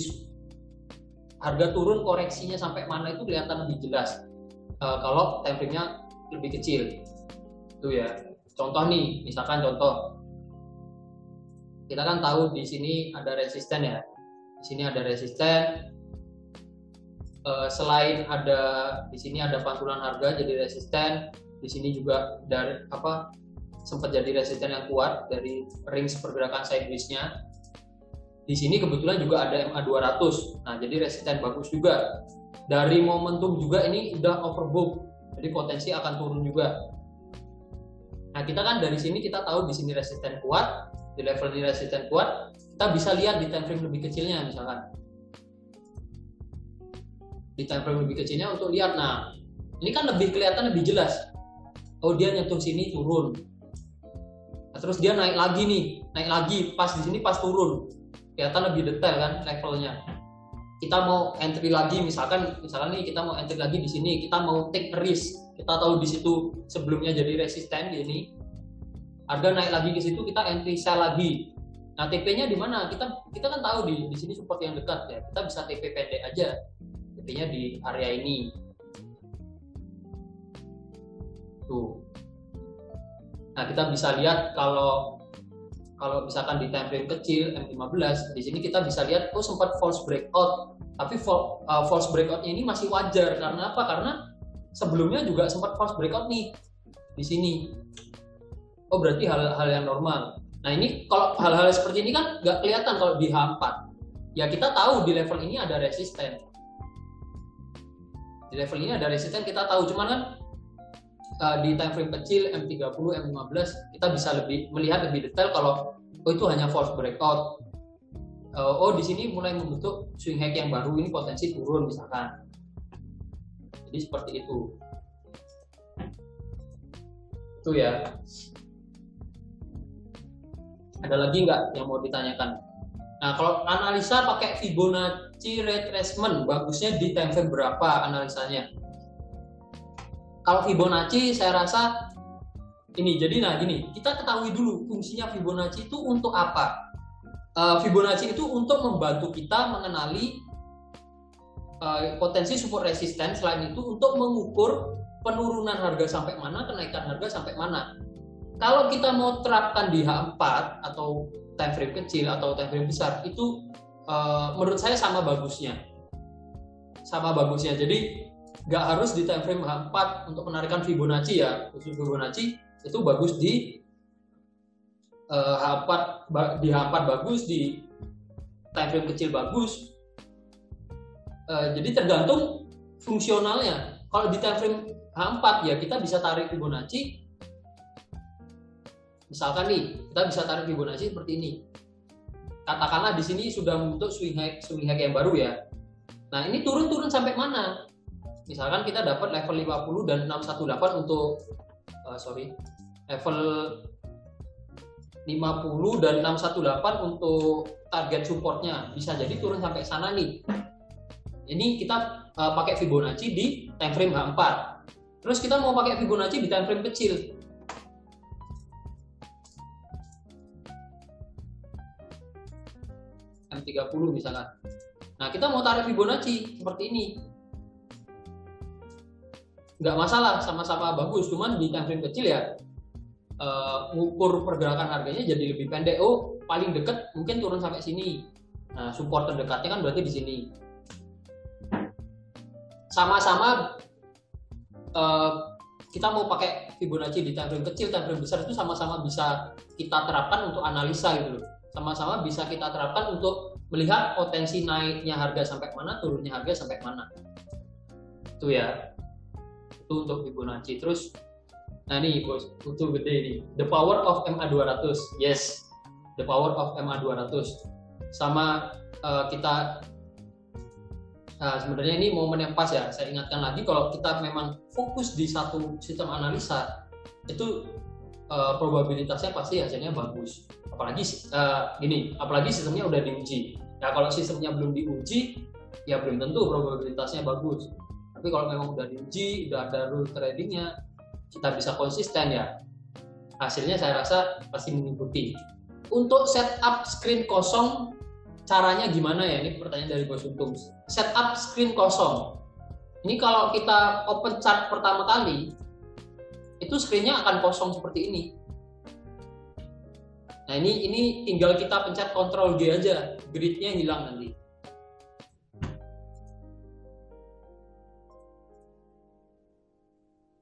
harga turun koreksinya sampai mana itu kelihatan lebih jelas. Kalau time frame-nya lebih kecil. Itu ya. Contoh nih, misalkan contoh. Kita kan tahu di sini ada resisten ya. Di sini ada resisten. Selain ada di sini ada pantulan harga jadi resisten, di sini juga dari sempat jadi resisten yang kuat dari range pergerakan sideways-nya. Di sini kebetulan juga ada MA 200. Nah, jadi resisten bagus juga. Dari momentum juga ini udah overbought. Jadi potensi akan turun juga. Nah, kita kan dari sini kita tahu di sini resisten kuat, di level ini resisten kuat, kita bisa lihat di time frame lebih kecilnya misalkan. Di time frame lebih kecilnya untuk lihat, nah ini kan lebih kelihatan lebih jelas. Oh dia nyentuh sini turun, nah, terus dia naik lagi pas di sini pas turun, kelihatan lebih detail kan levelnya. Kita mau entry lagi misalkan nih kita mau entry lagi di sini, kita mau take risk, kita tahu di situ sebelumnya jadi resisten ini, harga naik lagi ke situ kita entry sell lagi. Nah Nah, TP-nya di mana? Kita kan tahu di sini support yang dekat ya. Kita bisa TP pendek aja. TP-nya di area ini. Tuh. Nah, kita bisa lihat kalau misalkan di time frame kecil M15, di sini kita bisa lihat sempat false breakout. Tapi false breakout-nya ini masih wajar. Karena apa? Karena sebelumnya juga sempat false breakout nih di sini. Oh, berarti hal-hal yang normal. Nah, ini kalau hal-hal seperti ini kan nggak kelihatan kalau di H4. Ya, kita tahu di level ini ada resisten. Di level ini ada resisten, kita tahu. Cuman kan di time frame kecil M30, M15 kita bisa melihat lebih detail kalau itu hanya false breakout. Di sini mulai membentuk swing high yang baru, ini potensi turun misalkan. Jadi seperti itu. Itu ya. Ada lagi nggak yang mau ditanyakan? Nah, kalau analisa pakai Fibonacci retracement, bagusnya di time frame berapa analisanya? Kalau Fibonacci saya rasa ini, jadi gini, kita ketahui dulu fungsinya Fibonacci itu untuk apa. Fibonacci itu untuk membantu kita mengenali potensi support resisten, selain itu untuk mengukur penurunan harga sampai mana, kenaikan harga sampai mana. Kalau kita mau terapkan di H4 atau time frame kecil atau time frame besar, itu menurut saya sama bagusnya. Jadi nggak harus di time frame H4 untuk penarikan Fibonacci ya. Khusus Fibonacci itu bagus di H4, bagus, di time frame kecil bagus. Jadi tergantung fungsionalnya. Kalau di time frame H4 ya kita bisa tarik Fibonacci. Misalkan nih, kita bisa tarik Fibonacci seperti ini. Katakanlah di sini sudah membentuk swing high yang baru ya. Nah, ini turun sampai mana? Misalkan kita dapat level 50 dan 618 untuk level 50 dan 618 untuk target supportnya. Bisa jadi turun sampai sana nih. Ini kita pakai Fibonacci di time frame H4. Terus kita mau pakai Fibonacci di time frame kecil. M30 misalkan. Nah, kita mau tarik Fibonacci seperti ini. Nggak masalah, sama-sama bagus. Cuman di time frame kecil ya, ngukur pergerakan harganya jadi lebih pendek. Paling dekat mungkin turun sampai sini. Nah, support terdekatnya kan berarti di sini. Sama-sama kita mau pakai Fibonacci di time frame kecil, time frame besar itu sama-sama bisa kita terapkan untuk analisa gitu loh. Sama-sama bisa kita terapkan untuk melihat potensi naiknya harga sampai mana, turunnya harga sampai mana. Itu ya. Itu untuk Fibonacci. Terus nah nih bos, itu gede ini. The power of MA200. Yes. The power of MA200. Sama kita sebenarnya ini momen yang pas ya. Saya ingatkan lagi kalau kita memang fokus di satu sistem analisa, itu probabilitasnya pasti hasilnya bagus. Apalagi sistemnya udah diuji. Ya kalau sistemnya belum diuji, ya belum tentu probabilitasnya bagus. Tapi kalau memang udah diuji, udah ada rule tradingnya, kita bisa konsisten ya, hasilnya saya rasa pasti mengikuti. Untuk setup screen kosong, caranya gimana ya? Ini pertanyaan dari Bos Untung. Setup screen kosong. Ini kalau kita open chart pertama kali, itu screen-nya akan kosong seperti ini. Nah ini tinggal kita pencet Ctrl G aja, grid-nya hilang nanti.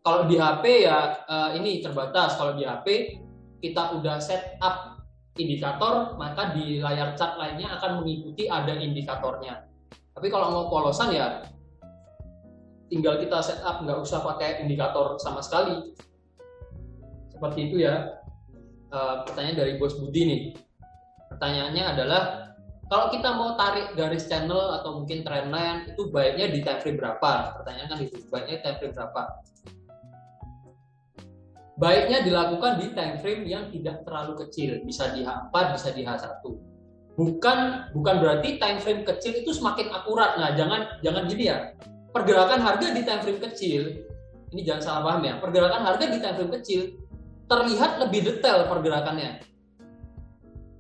Kalau di HP ya ini terbatas. Kalau di HP kita udah set up indikator, maka di layar chart lainnya akan mengikuti ada indikatornya. Tapi kalau mau polosan ya tinggal kita set up, nggak usah pakai indikator sama sekali. Seperti itu ya. Pertanyaan dari Bos Budi nih. Pertanyaannya adalah kalau kita mau tarik garis channel atau mungkin trendline itu baiknya di time frame berapa? Pertanyaan kan itu, baiknya time frame berapa? Baiknya dilakukan di time frame yang tidak terlalu kecil, bisa di H4, bisa di H1. Bukan berarti time frame kecil itu semakin akurat. Nah, jangan gini ya. Pergerakan harga di time frame kecil, ini jangan salah paham ya. Pergerakan harga di time frame kecil terlihat lebih detail pergerakannya.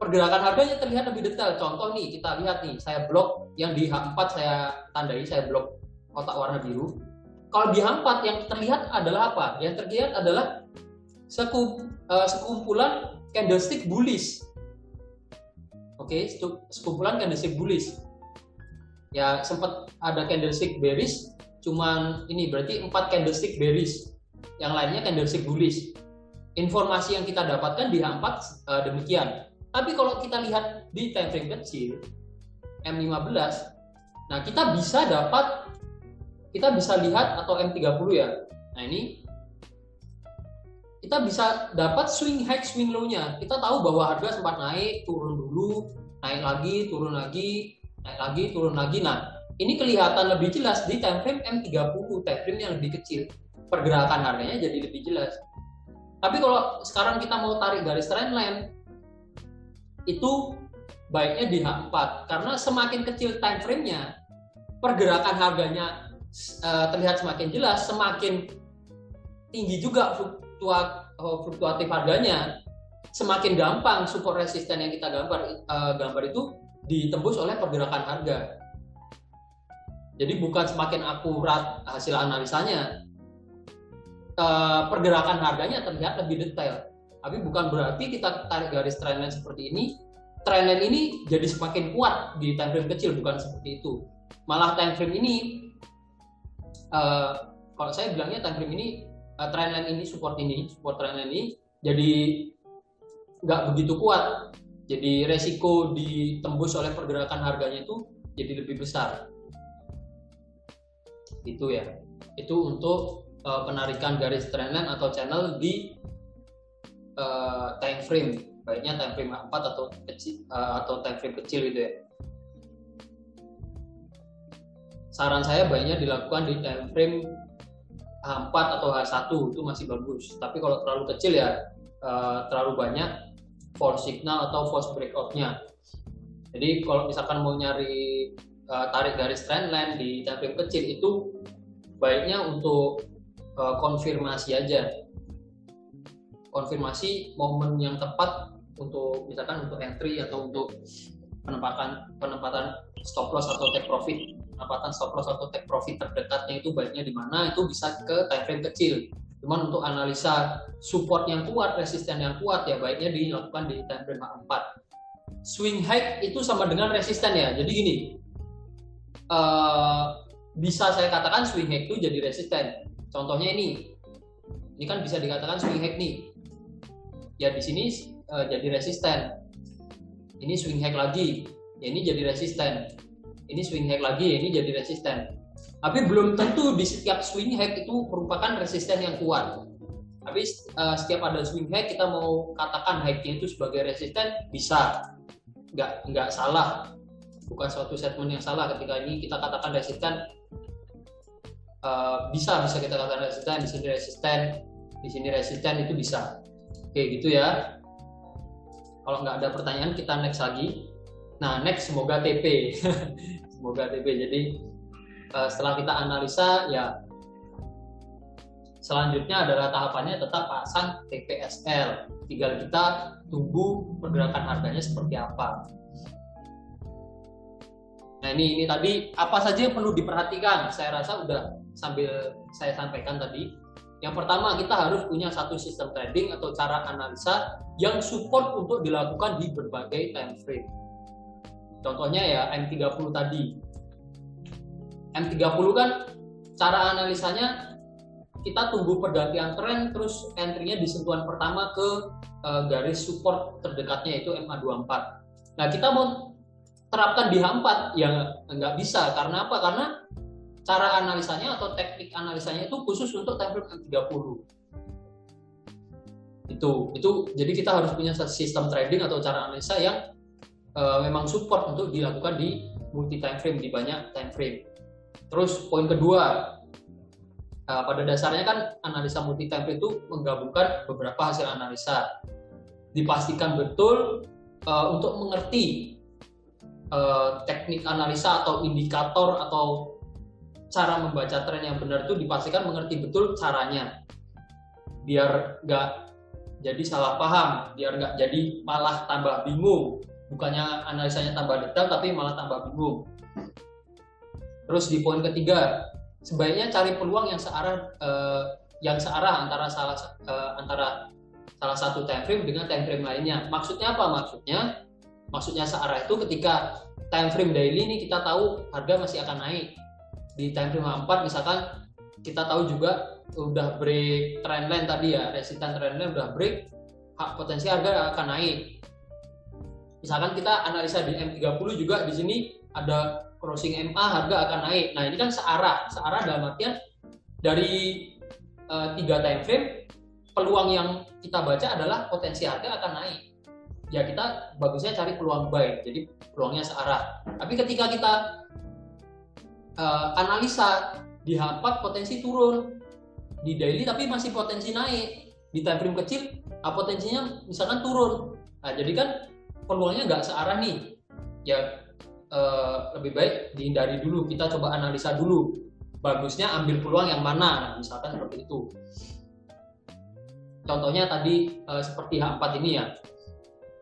pergerakan harganya terlihat lebih detail. Contoh nih, kita lihat nih, saya blok yang di H4 saya tandai, saya blok kotak warna biru. Kalau di H4 yang terlihat adalah apa? Yang terlihat adalah sekumpulan candlestick bullish. Oke, sekumpulan candlestick bullish. Ya, sempat ada candlestick bearish, cuman ini berarti 4 candlestick bearish. Yang lainnya candlestick bullish. Informasi yang kita dapatkan di H4 demikian. Tapi kalau kita lihat di time frame kecil M15, nah kita bisa lihat, atau M30 ya. Nah ini kita bisa dapat swing high, swing low-nya. Kita tahu bahwa harga sempat naik, turun dulu, naik lagi, turun lagi, naik lagi, turun lagi. Nah, ini kelihatan lebih jelas di time frame M30, time frame yang lebih kecil. Pergerakan harganya jadi lebih jelas. Tapi kalau sekarang kita mau tarik garis trendline, itu baiknya di H4, karena semakin kecil time frame-nya, pergerakan harganya terlihat semakin jelas, semakin tinggi juga fluktuatif harganya, semakin gampang support resisten yang kita gambar itu ditembus oleh pergerakan harga. Jadi bukan semakin akurat hasil analisanya, pergerakan harganya terlihat lebih detail. Tapi bukan berarti kita tarik garis trendline seperti ini, trendline ini jadi semakin kuat di time frame kecil, bukan seperti itu. Malah time frame ini, kalau saya bilangnya time frame ini, trendline ini, support trendline ini jadi nggak begitu kuat. Jadi resiko ditembus oleh pergerakan harganya itu jadi lebih besar. Itu ya. Itu untuk penarikan garis trendline atau channel di time frame, baiknya time frame H4 atau time frame kecil gitu ya. Saran saya baiknya dilakukan di time frame H4 atau H1, itu masih bagus. Tapi kalau terlalu kecil ya terlalu banyak false signal atau false breakout-nya. Jadi kalau misalkan mau nyari tarik garis trendline di time frame kecil, itu baiknya untuk konfirmasi aja. Konfirmasi momen yang tepat untuk misalkan untuk entry atau untuk penempatan stop loss atau take profit. Penempatan stop loss atau take profit terdekatnya itu baiknya di mana, itu bisa ke time frame kecil. Cuman untuk analisa support yang kuat, resisten yang kuat ya baiknya dilakukan di time frame H4. Swing high itu sama dengan resisten ya. Jadi gini, bisa saya katakan swing high itu jadi resisten. Contohnya ini kan bisa dikatakan swing high nih. Ya di sini jadi resisten. Ini swing high lagi, ya ini jadi resisten. Ini swing high lagi, ya ini jadi resisten. Tapi belum tentu di setiap swing high itu merupakan resisten yang kuat. Tapi setiap ada swing high kita mau katakan high-nya itu sebagai resisten, bisa. Nggak salah. Bukan suatu statement yang salah ketika ini kita katakan resisten. Bisa kita katakan resisten, di sini resisten itu bisa. Oke gitu ya. Kalau nggak ada pertanyaan kita next lagi. Nah next semoga TP. Semoga TP. Jadi setelah kita analisa ya selanjutnya adalah tahapannya tetap pasang TPSL. Tinggal kita tunggu pergerakan harganya seperti apa. Nah ini tadi apa saja yang perlu diperhatikan. Saya rasa udah sambil saya sampaikan tadi. Yang pertama, kita harus punya satu sistem trading atau cara analisa yang support untuk dilakukan di berbagai time frame. Contohnya ya M30 tadi. M30 kan cara analisanya kita tunggu pergantian tren, terus entry-nya di sentuhan pertama ke garis support terdekatnya yaitu MA24. Nah kita mau terapkan di H4 ya nggak bisa. Karena apa? Karena cara analisanya atau teknik analisanya itu khusus untuk time frame M30. Itu jadi kita harus punya sistem trading atau cara analisa yang memang support untuk dilakukan di multi time frame, di banyak time frame. Terus poin kedua, pada dasarnya kan analisa multi time frame itu menggabungkan beberapa hasil analisa. Dipastikan betul untuk mengerti teknik analisa atau indikator atau cara membaca tren yang benar itu dipastikan mengerti betul caranya, biar nggak jadi salah paham, biar nggak jadi malah tambah bingung. Bukannya analisanya tambah detail, tapi malah tambah bingung. Terus di poin ketiga, sebaiknya cari peluang yang searah antara salah satu time frame dengan time frame lainnya. Maksudnya apa? Maksudnya searah itu ketika time frame daily ini kita tahu harga masih akan naik. Di time frame 4 misalkan kita tahu juga udah break trendline tadi ya, resistance trendline udah break, potensi harga akan naik. Misalkan kita analisa di M30 juga, di sini ada crossing MA, harga akan naik. Nah, ini kan searah dalam artian dari 3 time frame, peluang yang kita baca adalah potensi harga akan naik. Ya, kita bagusnya cari peluang buy, jadi peluangnya searah. Tapi ketika kita analisa di H4 potensi turun, di daily tapi masih potensi naik, di time frame kecil potensinya misalkan turun. Nah, jadi kan peluangnya nggak searah nih. Ya lebih baik dihindari dulu, kita coba analisa dulu. Bagusnya ambil peluang yang mana, nah, misalkan seperti itu. Contohnya tadi seperti H4 ini ya.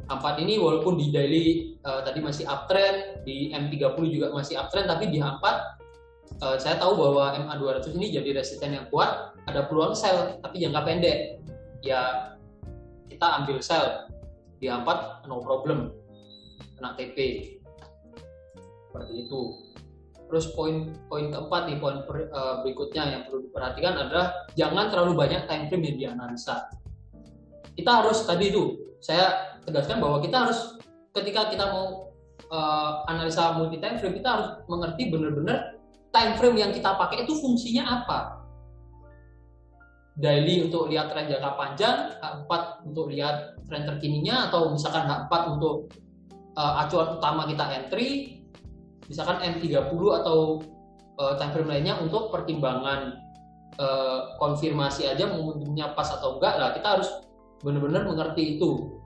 H4 ini walaupun di daily tadi masih uptrend, di M30 juga masih uptrend, tapi di H4 saya tahu bahwa MA200 ini jadi resisten yang kuat, ada peluang sell tapi jangka pendek. Ya kita ambil sell di H4, no problem, kena TP seperti itu. Terus poin keempat nih, poin berikutnya yang perlu diperhatikan adalah jangan terlalu banyak time frame yang dianalisa. Kita harus, tadi itu saya tegaskan bahwa kita harus, ketika kita mau analisa multi time frame, kita harus mengerti benar-benar time frame yang kita pakai itu fungsinya apa. Daily untuk lihat tren jangka panjang, H4 untuk lihat tren terkininya, atau misalkan H4 untuk acuan utama kita entry, misalkan M30 atau time frame lainnya untuk pertimbangan konfirmasi aja momentumnya pas atau enggak. Lah kita harus benar-benar mengerti itu.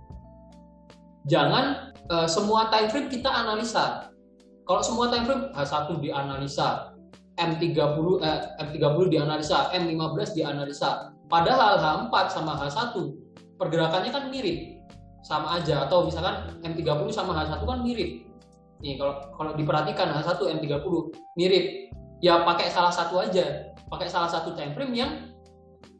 Jangan semua time frame kita analisa. Kalau semua time frame H1 dianalisa, M30 dianalisa, M15 dianalisa, padahal H4 sama H1 pergerakannya kan mirip, sama aja. Atau misalkan M30 sama H1 kan mirip. Nih kalau diperhatikan H1 M30 mirip, ya pakai salah satu aja, pakai salah satu time frame yang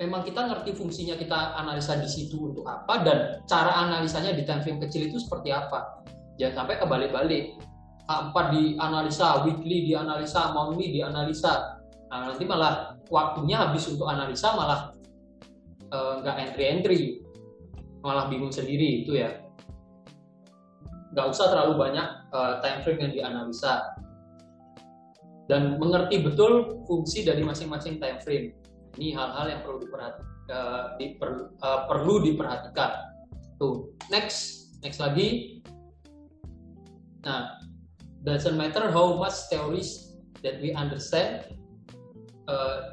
memang kita ngerti fungsinya kita analisa di situ untuk apa, dan cara analisanya di time frame kecil itu seperti apa. Jangan sampai kebalik-balik. H4 dianalisa, weekly dianalisa, monthly dianalisa. Nah, nanti malah waktunya habis untuk analisa, malah nggak entry, malah bingung sendiri itu ya. Nggak usah terlalu banyak time frame yang dianalisa, dan mengerti betul fungsi dari masing-masing time frame. Ini hal-hal yang perlu diperhatikan. Tuh, next lagi. Nah, doesn't matter how much theories that we understand,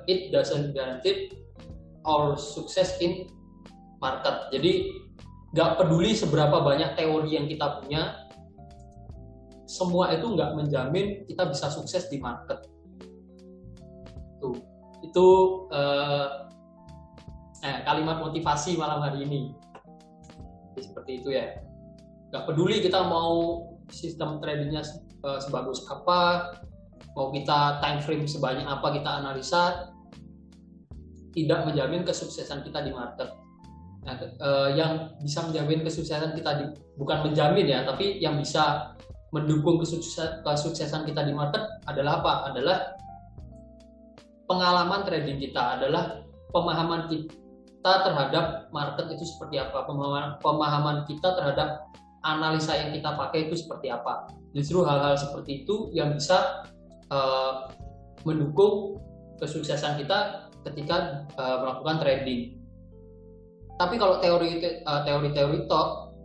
it doesn't guarantee our success in market. Jadi nggak peduli seberapa banyak teori yang kita punya, semua itu nggak menjamin kita bisa sukses di market. Itu kalimat motivasi malam hari ini. Jadi seperti itu ya. Nggak peduli kita mau sistem tradingnya sebagus apa, mau kita time frame sebanyak apa kita analisa, tidak menjamin kesuksesan kita di market. Nah, yang bisa menjamin kesuksesan kita bukan menjamin ya, tapi yang bisa mendukung kesuksesan kita di market adalah apa? Adalah pengalaman trading kita, adalah pemahaman kita terhadap market itu seperti apa, pemahaman kita terhadap analisa yang kita pakai itu seperti apa. Justru hal-hal seperti itu yang bisa mendukung kesuksesan kita ketika melakukan trading. Tapi kalau teori-teori talk,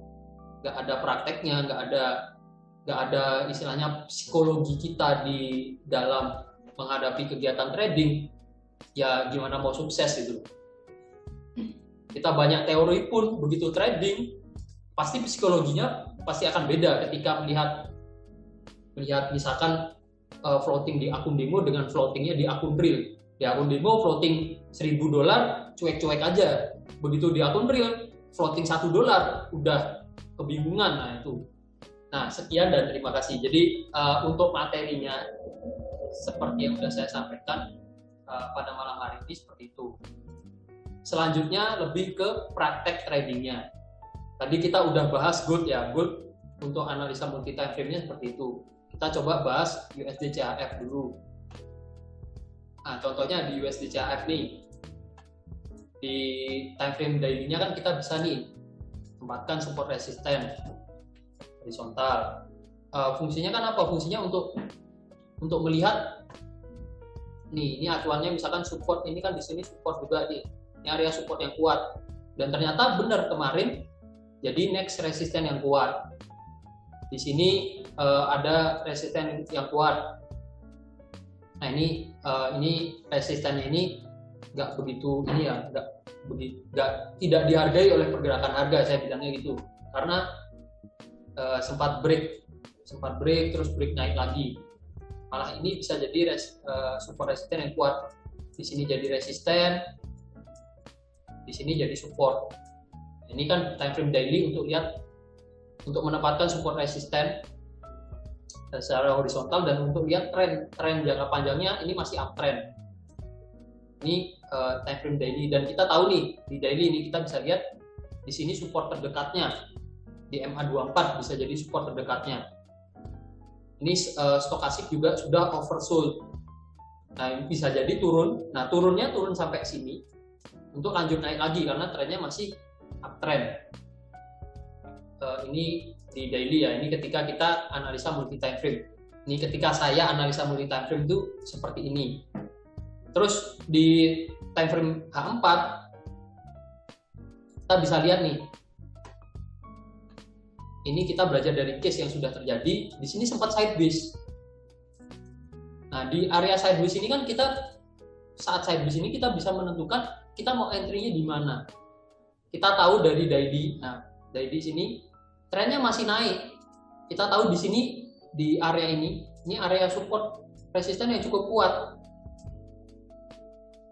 nggak ada prakteknya, nggak ada istilahnya psikologi kita di dalam menghadapi kegiatan trading, ya gimana mau sukses itu. Kita banyak teori pun begitu trading, pasti psikologinya pasti akan beda ketika melihat misalkan floating di akun demo dengan floatingnya di akun real. Di akun demo floating $1.000 cuek-cuek aja, begitu di akun real floating $1 udah kebingungan. Nah itu. Nah sekian dan terima kasih. Jadi untuk materinya seperti yang sudah saya sampaikan pada malam hari ini seperti itu. Selanjutnya lebih ke praktek tradingnya. Tadi kita udah bahas gold ya, gold untuk analisa multi time frame-nya seperti itu. Kita coba bahas USD CHF dulu. Nah, contohnya di USD CHF nih, di time frame daily-nya kan kita bisa nih tempatkan support resisten horizontal. Fungsinya kan apa? Fungsinya untuk melihat nih, ini acuannya misalkan support, ini kan di sini support juga nih. Ini area support yang kuat. Dan ternyata benar kemarin jadi next resisten yang kuat. Di sini ada resisten yang kuat. Nah ini resistennya ini nggak begitu ini ya, tidak dihargai oleh pergerakan harga, saya bilangnya gitu. Karena sempat break terus break naik lagi. Malah ini bisa jadi support resisten yang kuat. Di sini jadi resisten, di sini jadi support. Ini kan time frame daily untuk menempatkan support resisten secara horizontal dan untuk lihat tren jangka panjangnya ini masih uptrend. Ini time frame daily dan kita tahu nih di daily ini kita bisa lihat di sini support terdekatnya di MA24 bisa jadi support terdekatnya. Ini stokastik juga sudah oversold. Nah, bisa jadi turun. Nah, turun sampai sini untuk lanjut naik lagi karena trennya masih uptrend. Ini di daily ya. Ini ketika kita analisa multi time frame. Ini ketika saya analisa multi time frame itu seperti ini. Terus di time frame H4 kita bisa lihat nih. Ini kita belajar dari case yang sudah terjadi. Di sini sempat sideways. Nah, di area sideways ini kan saat sideways ini kita bisa menentukan kita mau entry-nya di mana. Kita tahu dari daily. Nah, daily sini trennya masih naik. Kita tahu di sini di area ini area support resisten yang cukup kuat.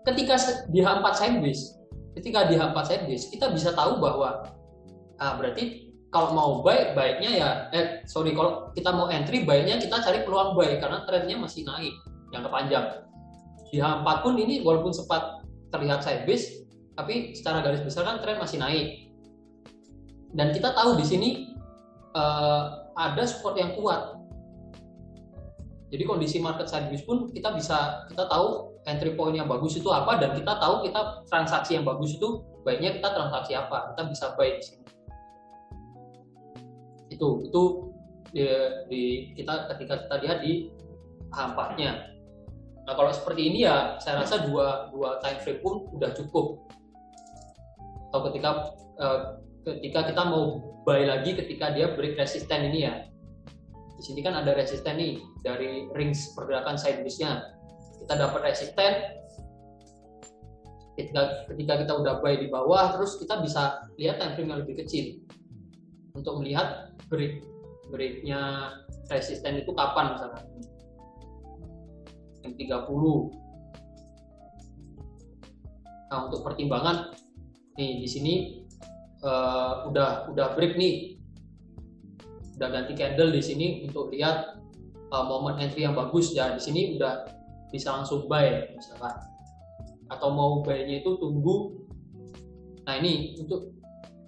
Ketika di H4 sideways, kita bisa tahu bahwa berarti kalau mau buy, kalau kita mau entry, baiknya kita cari peluang buy karena trennya masih naik jangka panjang. Di H4 pun ini walaupun sempat terlihat sideways, tapi secara garis besar kan tren masih naik. Dan kita tahu di sini ada support yang kuat. Jadi kondisi market sideways pun kita tahu entry point yang bagus itu apa dan kita tahu kita transaksi yang bagus itu baiknya kita transaksi apa. Kita bisa buy di sini. Itu ketika kita lihat di H4-nya. Nah, kalau seperti ini ya saya rasa dua time frame pun udah cukup. Atau ketika kita mau buy lagi ketika dia break resisten ini ya. Di sini kan ada resisten nih dari range pergerakan sideways-nya. Kita dapat resisten. Ketika kita udah buy di bawah, terus kita bisa lihat time frame yang lebih kecil untuk melihat breaknya resisten itu kapan misalnya yang 30. Nah, untuk pertimbangan nih di sini udah break nih, udah ganti candle di sini untuk lihat momen entry yang bagus ya. Di sini udah bisa langsung buy misalkan, atau mau buy-nya itu tunggu. Nah ini untuk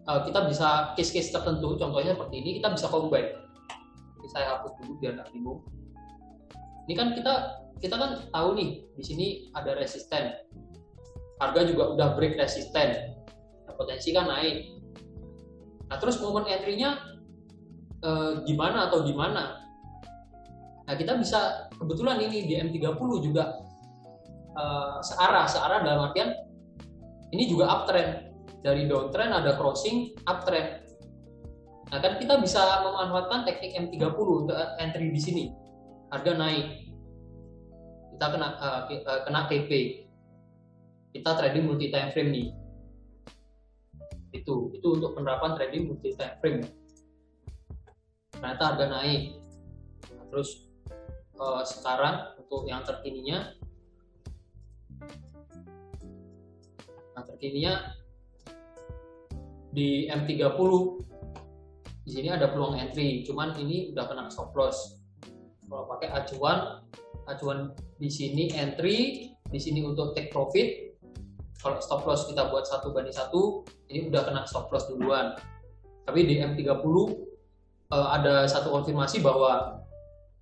kita bisa case-case tertentu, contohnya seperti ini kita bisa combine. Jadi saya hapus dulu biar nggak bingung. Ini kan kita kan tahu nih di sini ada resisten, harga juga udah break resisten, nah, potensi kan naik. Nah terus momen entry-nya gimana atau di mana? Nah kita bisa kebetulan ini di M30 juga searah dalam artian ini juga uptrend. Dari downtrend ada crossing uptrend. Nah kan kita bisa memanfaatkan teknik M30 untuk entry di sini. Harga naik, kita kena TP. Kita trading multi time frame nih. Itu untuk penerapan trading multi time frame. Ternyata harga naik. Nah, terus sekarang untuk yang terkininya, di M30 di sini ada peluang entry, cuman ini udah kena stop loss. Kalau pakai acuan di sini entry, di sini untuk take profit. Kalau stop loss kita buat 1:1, ini udah kena stop loss duluan. Tapi di M30 ada satu konfirmasi bahwa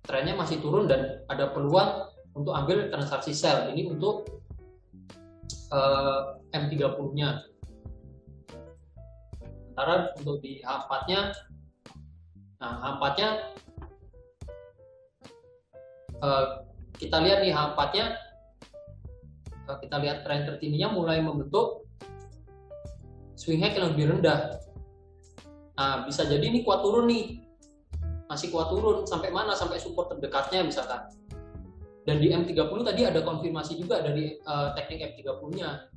trennya masih turun dan ada peluang untuk ambil transaksi sell. Ini untuk M30-nya. Sementara untuk di H4-nya, nah H4-nya kita lihat nih H4-nya, kita lihat tren terkininya mulai membentuk swing high yang lebih rendah. Nah, bisa jadi ini kuat turun nih, masih kuat turun sampai mana? Sampai support terdekatnya misalkan. Dan di M30 tadi ada konfirmasi juga dari teknik M30-nya.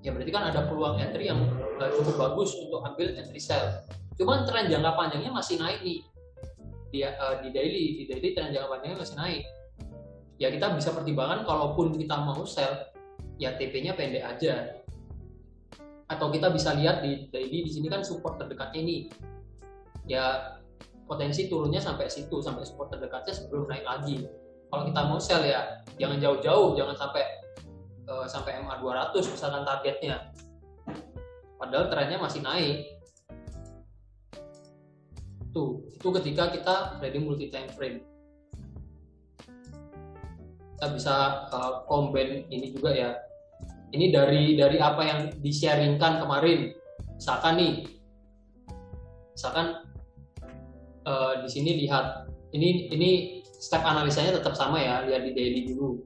Ya berarti kan ada peluang entry yang cukup bagus untuk ambil entry sell. Cuman tren jangka panjangnya masih naik nih. Di daily tren jangka panjangnya masih naik. Ya kita bisa pertimbangkan kalaupun kita mau sell, ya TP-nya pendek aja. Atau kita bisa lihat di daily, di sini kan support terdekatnya ini. Ya potensi turunnya sampai situ, sampai support terdekatnya sebelum naik lagi. Kalau kita mau sell ya jangan jauh-jauh, jangan sampai MA 200 misalkan targetnya. Padahal trennya masih naik. Itu ketika kita trading multi time frame. Kita bisa combine ini juga ya. Ini dari apa yang di-sharingkan kemarin. Misalkan di sini lihat ini step analisanya tetap sama ya, lihat di daily dulu.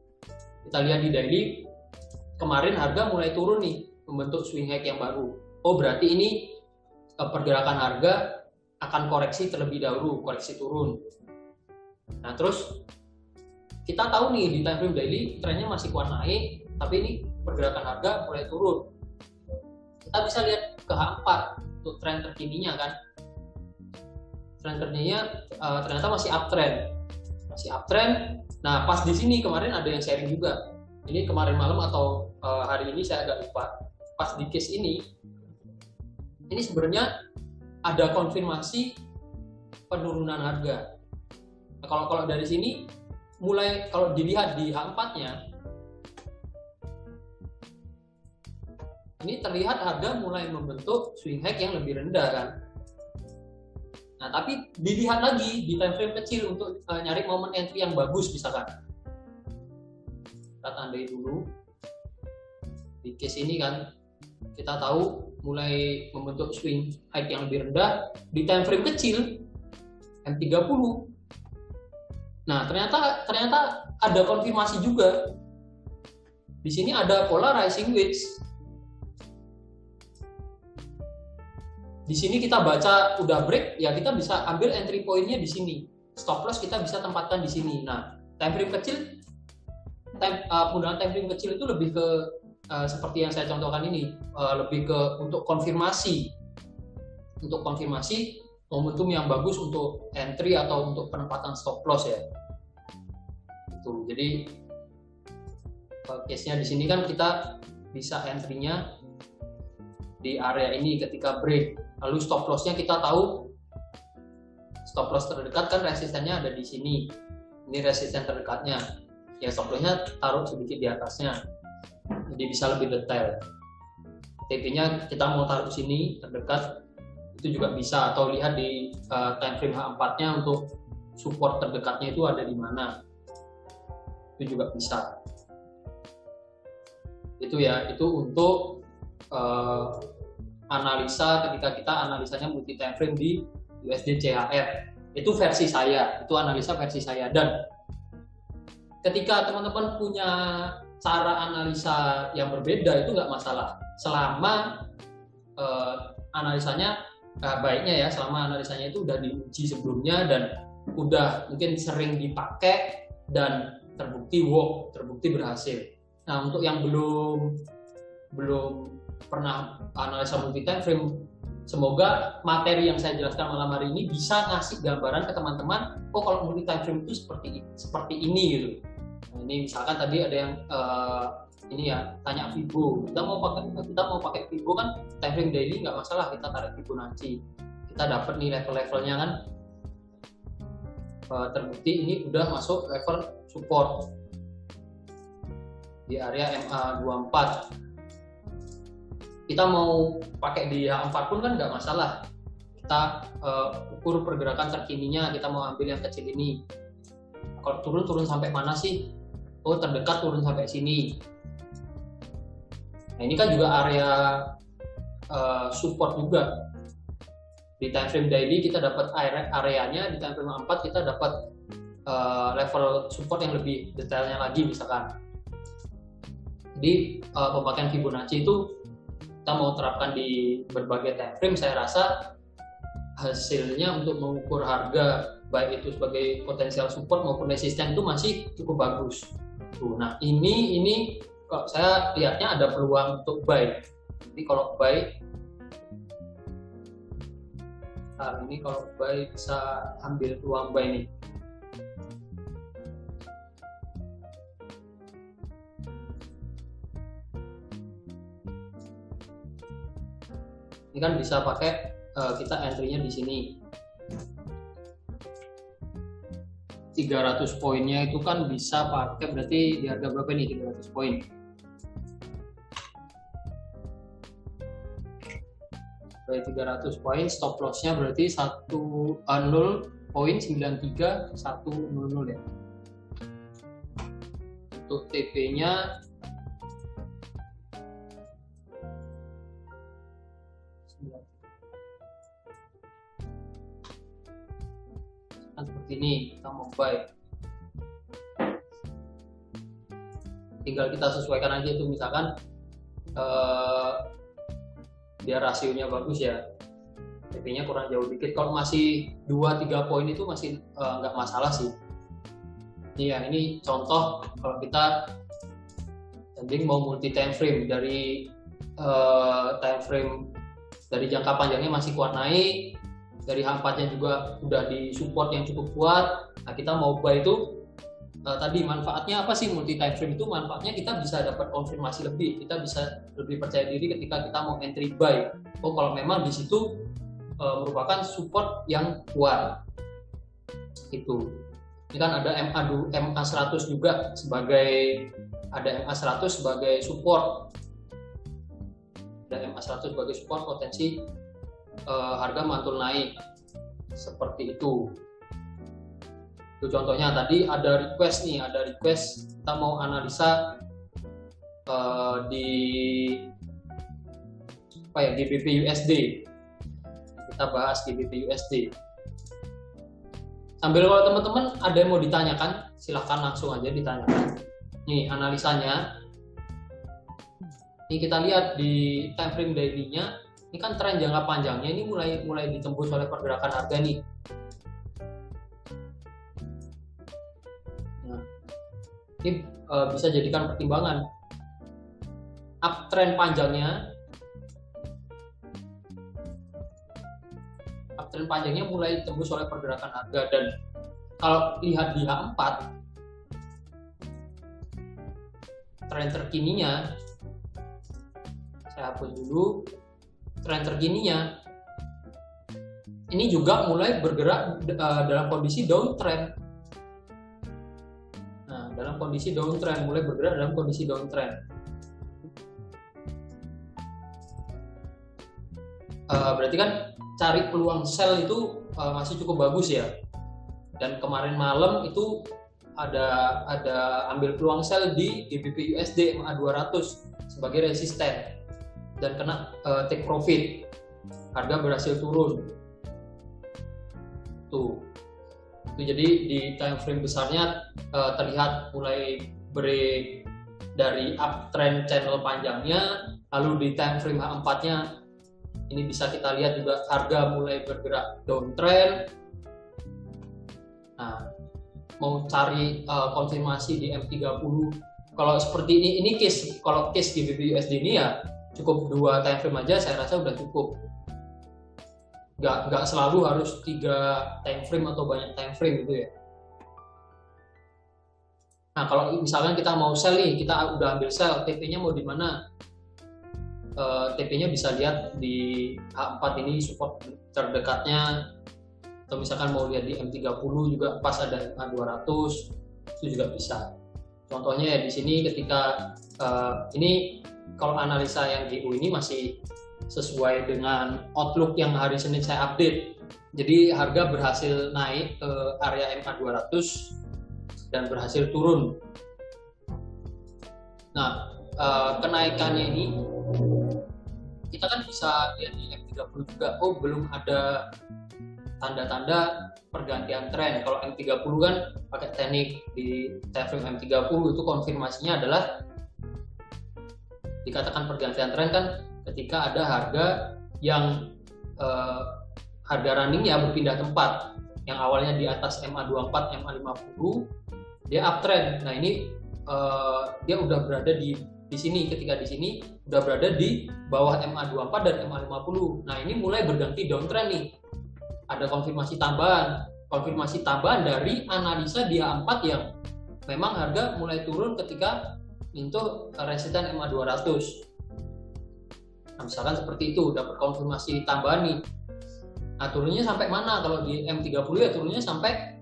Kita lihat di daily, kemarin harga mulai turun nih, membentuk swing high yang baru. Oh berarti ini pergerakan harga akan koreksi terlebih dahulu, koreksi turun. Nah terus kita tahu nih di time frame daily trennya masih kuat naik, tapi ini pergerakan harga mulai turun. Kita bisa lihat ke H4 untuk tren terkininya kan. Tren terkininya ternyata masih uptrend. Nah pas di sini kemarin ada yang sharing juga. Ini kemarin malam atau hari ini saya agak lupa. Pas di case ini sebenarnya ada konfirmasi penurunan harga. Nah, kalau dari sini mulai, kalau dilihat di H4-nya, ini terlihat harga mulai membentuk swing high yang lebih rendah kan. Nah, tapi dilihat lagi di time frame kecil untuk nyari momen entry yang bagus misalkan. Kita tandai dulu. Di case ini kan kita tahu mulai membentuk swing high yang lebih rendah di time frame kecil M30. Nah, ternyata ada konfirmasi juga. Di sini ada pola rising wedge. Di sini kita baca udah break, ya kita bisa ambil entry point-nya di sini. Stop loss kita bisa tempatkan di sini. Nah, time frame kecil, penggunaan time frame kecil itu lebih ke seperti yang saya contohkan ini, lebih ke untuk konfirmasi momentum yang bagus untuk entry atau untuk penempatan stop loss ya. Itu. Jadi case-nya di sini kan kita bisa entry-nya di area ini ketika break. Lalu stop loss-nya kita tahu stop loss terdekat kan resistennya ada di sini. Ini resisten terdekatnya. Ya stop loss-nya taruh sedikit di atasnya. Jadi bisa lebih detail. TP-nya kita mau taruh sini terdekat itu juga bisa, atau lihat di time frame H4-nya untuk support terdekatnya itu ada di mana. Itu juga bisa. Itu ya, itu untuk analisa ketika kita analisanya multi time frame di USD CHF. Itu versi saya, itu analisa versi saya. Dan ketika teman-teman punya cara analisa yang berbeda itu nggak masalah, selama analisanya baiknya ya, selama analisanya itu udah diuji sebelumnya dan udah mungkin sering dipakai dan terbukti work, terbukti berhasil. Nah untuk yang belum pernah analisa multi time frame, semoga materi yang saya jelaskan malam hari ini bisa ngasih gambaran ke teman-teman. Oh kalau multi time frame itu seperti ini gitu. Nah, ini misalkan tadi ada yang ini ya, tanya Fibo. Kita mau pakai Fibo kan time frame daily nggak masalah, kita tarik Fibonacci. Kita dapat nih level-levelnya kan. Terbukti ini udah masuk level support di area MA24. Kita mau pakai di H4 pun kan nggak masalah. Kita ukur pergerakan terkininya, kita mau ambil yang kecil ini. Kalau turun sampai mana sih? Oh, terdekat turun sampai sini. Nah, ini kan juga area support juga. Di time frame daily kita dapat areanya, di time frame 4 kita dapat level support yang lebih detailnya lagi misalkan. Jadi pemakaian Fibonacci itu kita mau terapkan di berbagai time frame, saya rasa hasilnya untuk mengukur harga baik itu sebagai potensial support maupun resisten itu masih cukup bagus. Nah, ini kok saya lihatnya ada peluang untuk buy. Jadi kalau buy, ini kalau buy bisa ambil peluang buy nih. Ini kan bisa pakai kita entry-nya di sini. 300 poinnya itu kan bisa pakai, berarti di harga berapa nih 300 poin? Berarti 300 poin, stop loss-nya berarti 0.93 100 ya. Untuk TP-nya seperti ini, kita mau buy. Tinggal kita sesuaikan aja itu, misalkan biar rasionya bagus ya, TP-nya kurang jauh dikit. Kalau masih 2-3 poin itu masih nggak masalah sih. Iya, ini contoh kalau kita tanding mau multi time frame, dari time frame dari jangka panjangnya masih kuat naik, dari H4-nya juga udah di support yang cukup kuat. Nah, kita mau buy itu tadi manfaatnya apa sih multi time frame itu? Manfaatnya kita bisa dapat konfirmasi lebih, kita bisa lebih percaya diri ketika kita mau entry buy. Oh, kalau memang di situ merupakan support yang kuat. Itu. Ini kan ada MA100 juga sebagai, ada MA100 sebagai support. Ada MA100 sebagai support, potensi harga mantul naik seperti itu. Itu contohnya. Tadi ada request nih, kita mau analisa di GBP USD. Kita bahas GBP USD. Sambil kalau teman-teman ada yang mau ditanyakan, silahkan langsung aja ditanyakan. Nih analisanya. Ini kita lihat di time frame daily-nya. Ini kan tren jangka panjangnya ini mulai ditembus oleh pergerakan harga nih. Nah, ini bisa jadikan pertimbangan. Uptrend panjangnya mulai ditembus oleh pergerakan harga, dan kalau lihat di H4 tren terkininya, saya hapus dulu. Tren terkininya ini juga mulai bergerak dalam kondisi downtrend. Nah, mulai bergerak dalam kondisi downtrend. Berarti kan cari peluang sell itu masih cukup bagus ya. Dan kemarin malam itu ada ambil peluang sell di GBP USD MA200 sebagai resisten. Dan kena take profit, harga berhasil turun. Tuh, itu jadi di time frame besarnya terlihat mulai break dari uptrend channel panjangnya, lalu di time frame H4-nya ini bisa kita lihat juga harga mulai bergerak downtrend. Nah, mau cari konfirmasi di M30, kalau seperti ini case, kalau case GBP USD ini ya cukup 2 time frame aja, saya rasa udah cukup. Nggak selalu harus 3 time frame atau banyak time frame gitu ya. Nah, kalau misalkan kita mau sell nih, kita udah ambil sell, TP-nya mau di mana? TP-nya bisa lihat di H4 ini support terdekatnya, atau misalkan mau lihat di M30 juga pas ada MA200 itu juga bisa. Contohnya ya di sini ketika ini kalau analisa yang GU ini masih sesuai dengan outlook yang hari Senin saya update. Jadi harga berhasil naik ke area MA200 dan berhasil turun. Nah, kenaikannya ini kita kan bisa lihat di M30 juga. Oh, belum ada tanda-tanda pergantian tren. Kalau M30 kan pakai teknik di time frame M30 itu konfirmasinya adalah dikatakan pergantian tren kan ketika ada harga yang harga runningnya berpindah tempat, yang awalnya di atas MA24, MA50 dia uptrend. Nah ini dia udah berada di sini, ketika di sini udah berada di bawah MA24 dan MA50. Nah ini mulai berganti downtrend nih. Ada konfirmasi tambahan dari analisa di A4 yang memang harga mulai turun ketika menyentuh resisten MA200. Nah, misalkan seperti itu, dapat konfirmasi tambahan nih. Nah, turunnya sampai mana? Kalau di M30 ya turunnya sampai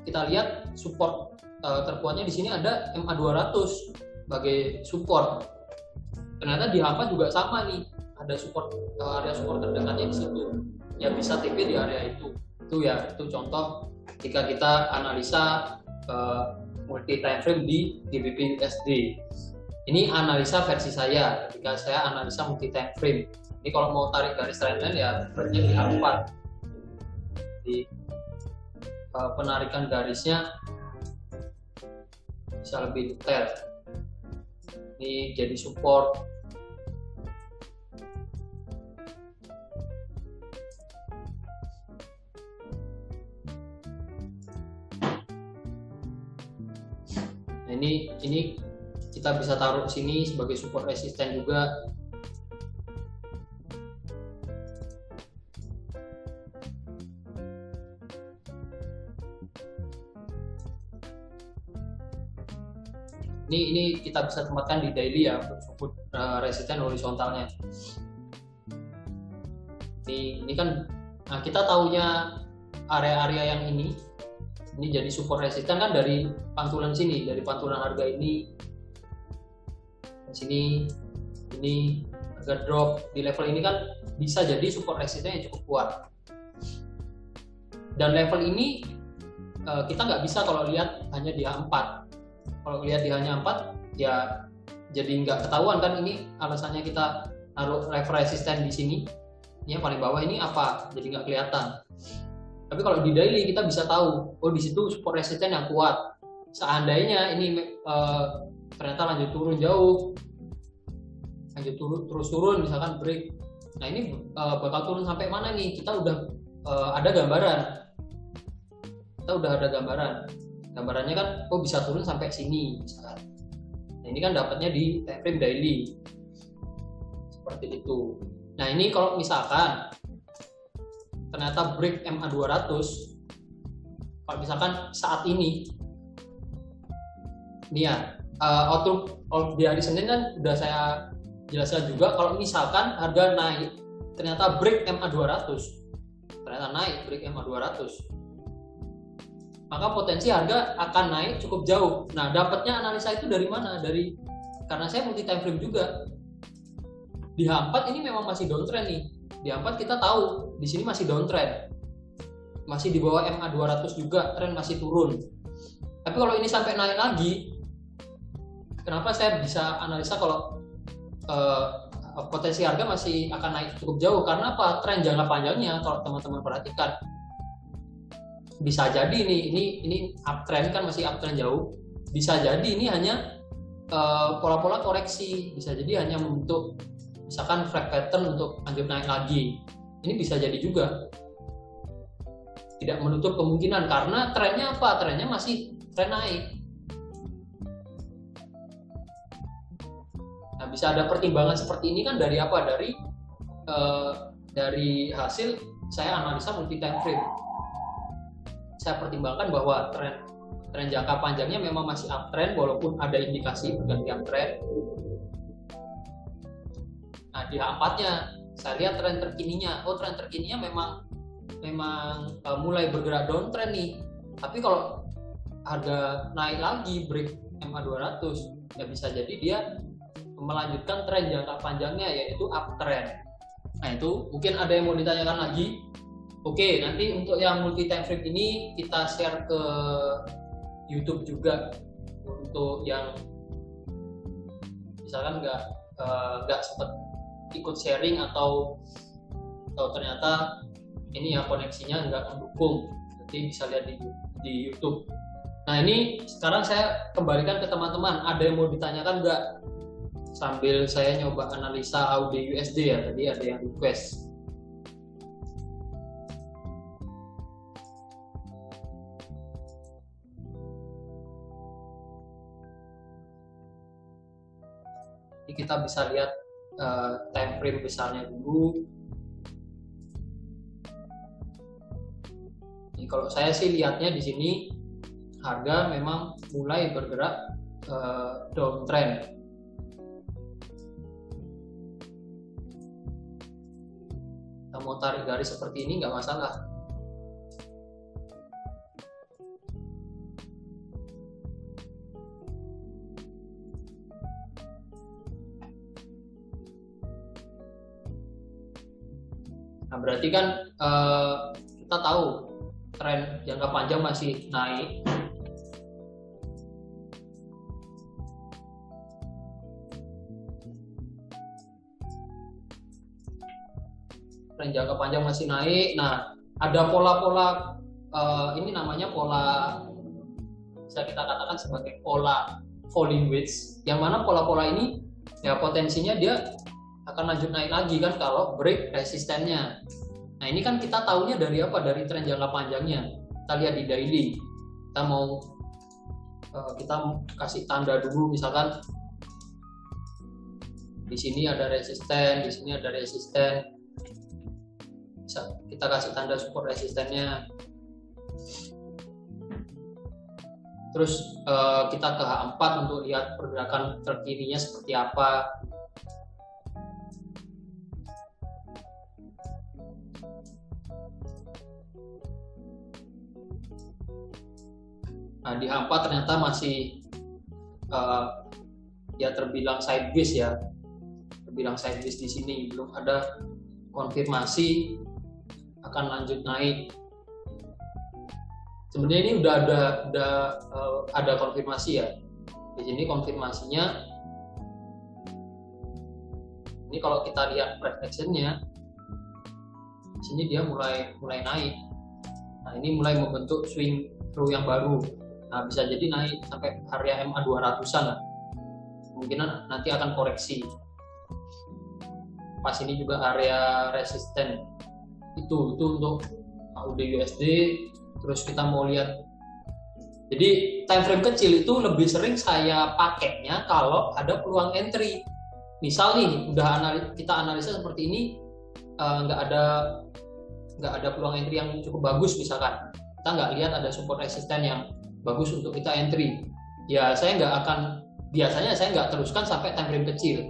kita lihat support terkuatnya di sini ada MA200 sebagai support. Ternyata di A4 juga sama nih, ada support area support terdekatnya di situ. Ya bisa TP di area itu itu contoh ketika kita analisa multi time frame di GBP USD. Ini analisa versi saya ketika saya analisa multi time frame. Ini kalau mau tarik garis trendline ya berarti di A4 di penarikan garisnya bisa lebih detail. Ini jadi support. Nah, ini kita bisa taruh sini sebagai support resisten juga. Ini kita bisa tempatkan di daily ya untuk support resisten horizontalnya. Ini kan kita tahunya area-area yang ini jadi support resisten kan dari pantulan sini, dari pantulan harga ini, di sini, ini harga drop di level ini kan bisa jadi support resisten yang cukup kuat. Dan level ini kita nggak bisa kalau lihat hanya di H4. Kalau lihat di hanya 4 ya jadi nggak ketahuan kan, ini alasannya kita naruh level resisten di sini. Ini yang paling bawah ini apa? Jadi nggak kelihatan. Tapi kalau di daily kita bisa tahu, oh di situ support resisten yang kuat. Seandainya ini ternyata lanjut turun jauh, lanjut terus turun, misalkan break. Nah ini bakal turun sampai mana nih? Kita udah ada gambaran. Kita udah ada gambaran. Gambarannya kan, oh bisa turun sampai sini, misalkan. Nah ini kan dapatnya di time frame daily, seperti itu. Nah ini kalau misalkan ternyata break MA200, kalau misalkan saat ini ya outlook di hari Senin kan udah saya jelaskan juga, kalau misalkan harga naik ternyata break MA200, ternyata naik break MA200, maka potensi harga akan naik cukup jauh. Nah dapatnya analisa itu dari mana? Karena saya multi time frame juga. Di H4 ini memang masih downtrend nih. Di H4 kita tahu di sini masih downtrend, masih di bawah MA200 juga, tren masih turun. Tapi kalau ini sampai naik lagi, kenapa saya bisa analisa kalau potensi harga masih akan naik cukup jauh? Karena apa? Tren jangka panjangnya kalau teman-teman perhatikan, bisa jadi ini uptrend kan, masih uptrend jauh. Bisa jadi ini hanya pola-pola koreksi, bisa jadi hanya membentuk misalkan flag pattern untuk lanjut naik lagi. Ini bisa jadi juga, tidak menutup kemungkinan, karena trennya apa? Trennya masih tren naik. Nah bisa ada pertimbangan seperti ini kan dari apa? Dari hasil saya analisa multi time frame. Saya pertimbangkan bahwa tren tren jangka panjangnya memang masih uptrend walaupun ada indikasi pergantian tren. Nah di H4-nya saya lihat tren terkininya, tren terkininya memang mulai bergerak downtrend nih. Tapi kalau harga naik lagi break MA 200 ya bisa jadi dia melanjutkan tren jangka panjangnya yaitu uptrend. Nah itu mungkin ada yang mau ditanyakan lagi. Oke, nanti untuk yang multi time frame ini kita share ke YouTube juga untuk yang misalkan nggak sempat ikut sharing atau ternyata ini ya koneksinya nggak mendukung, nanti bisa lihat di YouTube. Nah ini sekarang saya kembalikan ke teman-teman, ada yang mau ditanyakan nggak? Sambil saya nyoba analisa AUD USD ya, tadi ada yang request. Jadi kita bisa lihat time frame besarnya dulu. Jadi kalau saya sih lihatnya di sini harga memang mulai bergerak downtrend. Kita mau tarik garis seperti ini nggak masalah. Nah berarti kan kita tahu tren jangka panjang masih naik. Tren jangka panjang masih naik. Nah, ada pola-pola ini namanya pola, bisa kita katakan sebagai pola falling wedge, yang mana pola-pola ini ya potensinya dia akan lanjut naik lagi kan kalau break resistennya. Nah, ini kan kita tahunya dari apa? Dari tren jangka panjangnya. Kita lihat di daily. Kita mau kita kasih tanda dulu, misalkan di sini ada resisten, di sini ada resisten. Kita kasih tanda support resistennya. Terus kita ke H4 untuk lihat pergerakan terkininya seperti apa. Nah di H4 ternyata masih ya terbilang sideways ya, terbilang sideways di sini, belum ada konfirmasi akan lanjut naik. Sebenarnya ini udah ada konfirmasi ya. Di sini konfirmasinya, ini kalau kita lihat price action-nya, di sini dia mulai naik. Nah ini mulai membentuk swing through yang baru. Nah bisa jadi naik sampai area MA 200-an lah. Kemungkinan nanti akan koreksi. Pas ini juga area resisten. Itu untuk AUD USD. Terus kita mau lihat, jadi time frame kecil itu lebih sering saya pakainya kalau ada peluang entry. Misal nih kita analisa seperti ini, nggak ada peluang entry yang cukup bagus, misalkan kita nggak lihat ada support resisten yang bagus untuk kita entry, ya biasanya saya nggak teruskan sampai time frame kecil.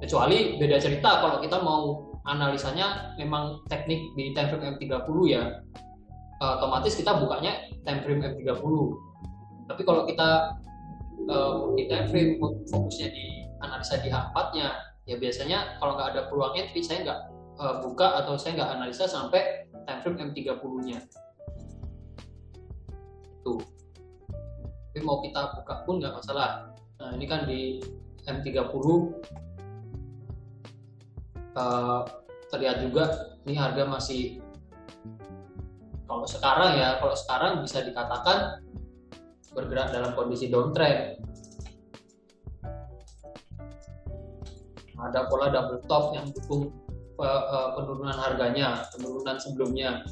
Kecuali beda cerita kalau kita mau analisanya memang teknik di time frame M30 ya, otomatis kita bukanya time frame M30. Tapi kalau kita di time frame fokusnya di analisa di H4-nya, ya biasanya kalau nggak ada peluang entry saya nggak buka atau saya nggak analisa sampai time frame M30-nya. Tuh. Tapi mau kita buka pun nggak masalah. Nah ini kan di M30 terlihat juga ini harga masih, kalau sekarang bisa dikatakan bergerak dalam kondisi downtrend. Ada pola double top yang dukung penurunan harganya, penurunan sebelumnya.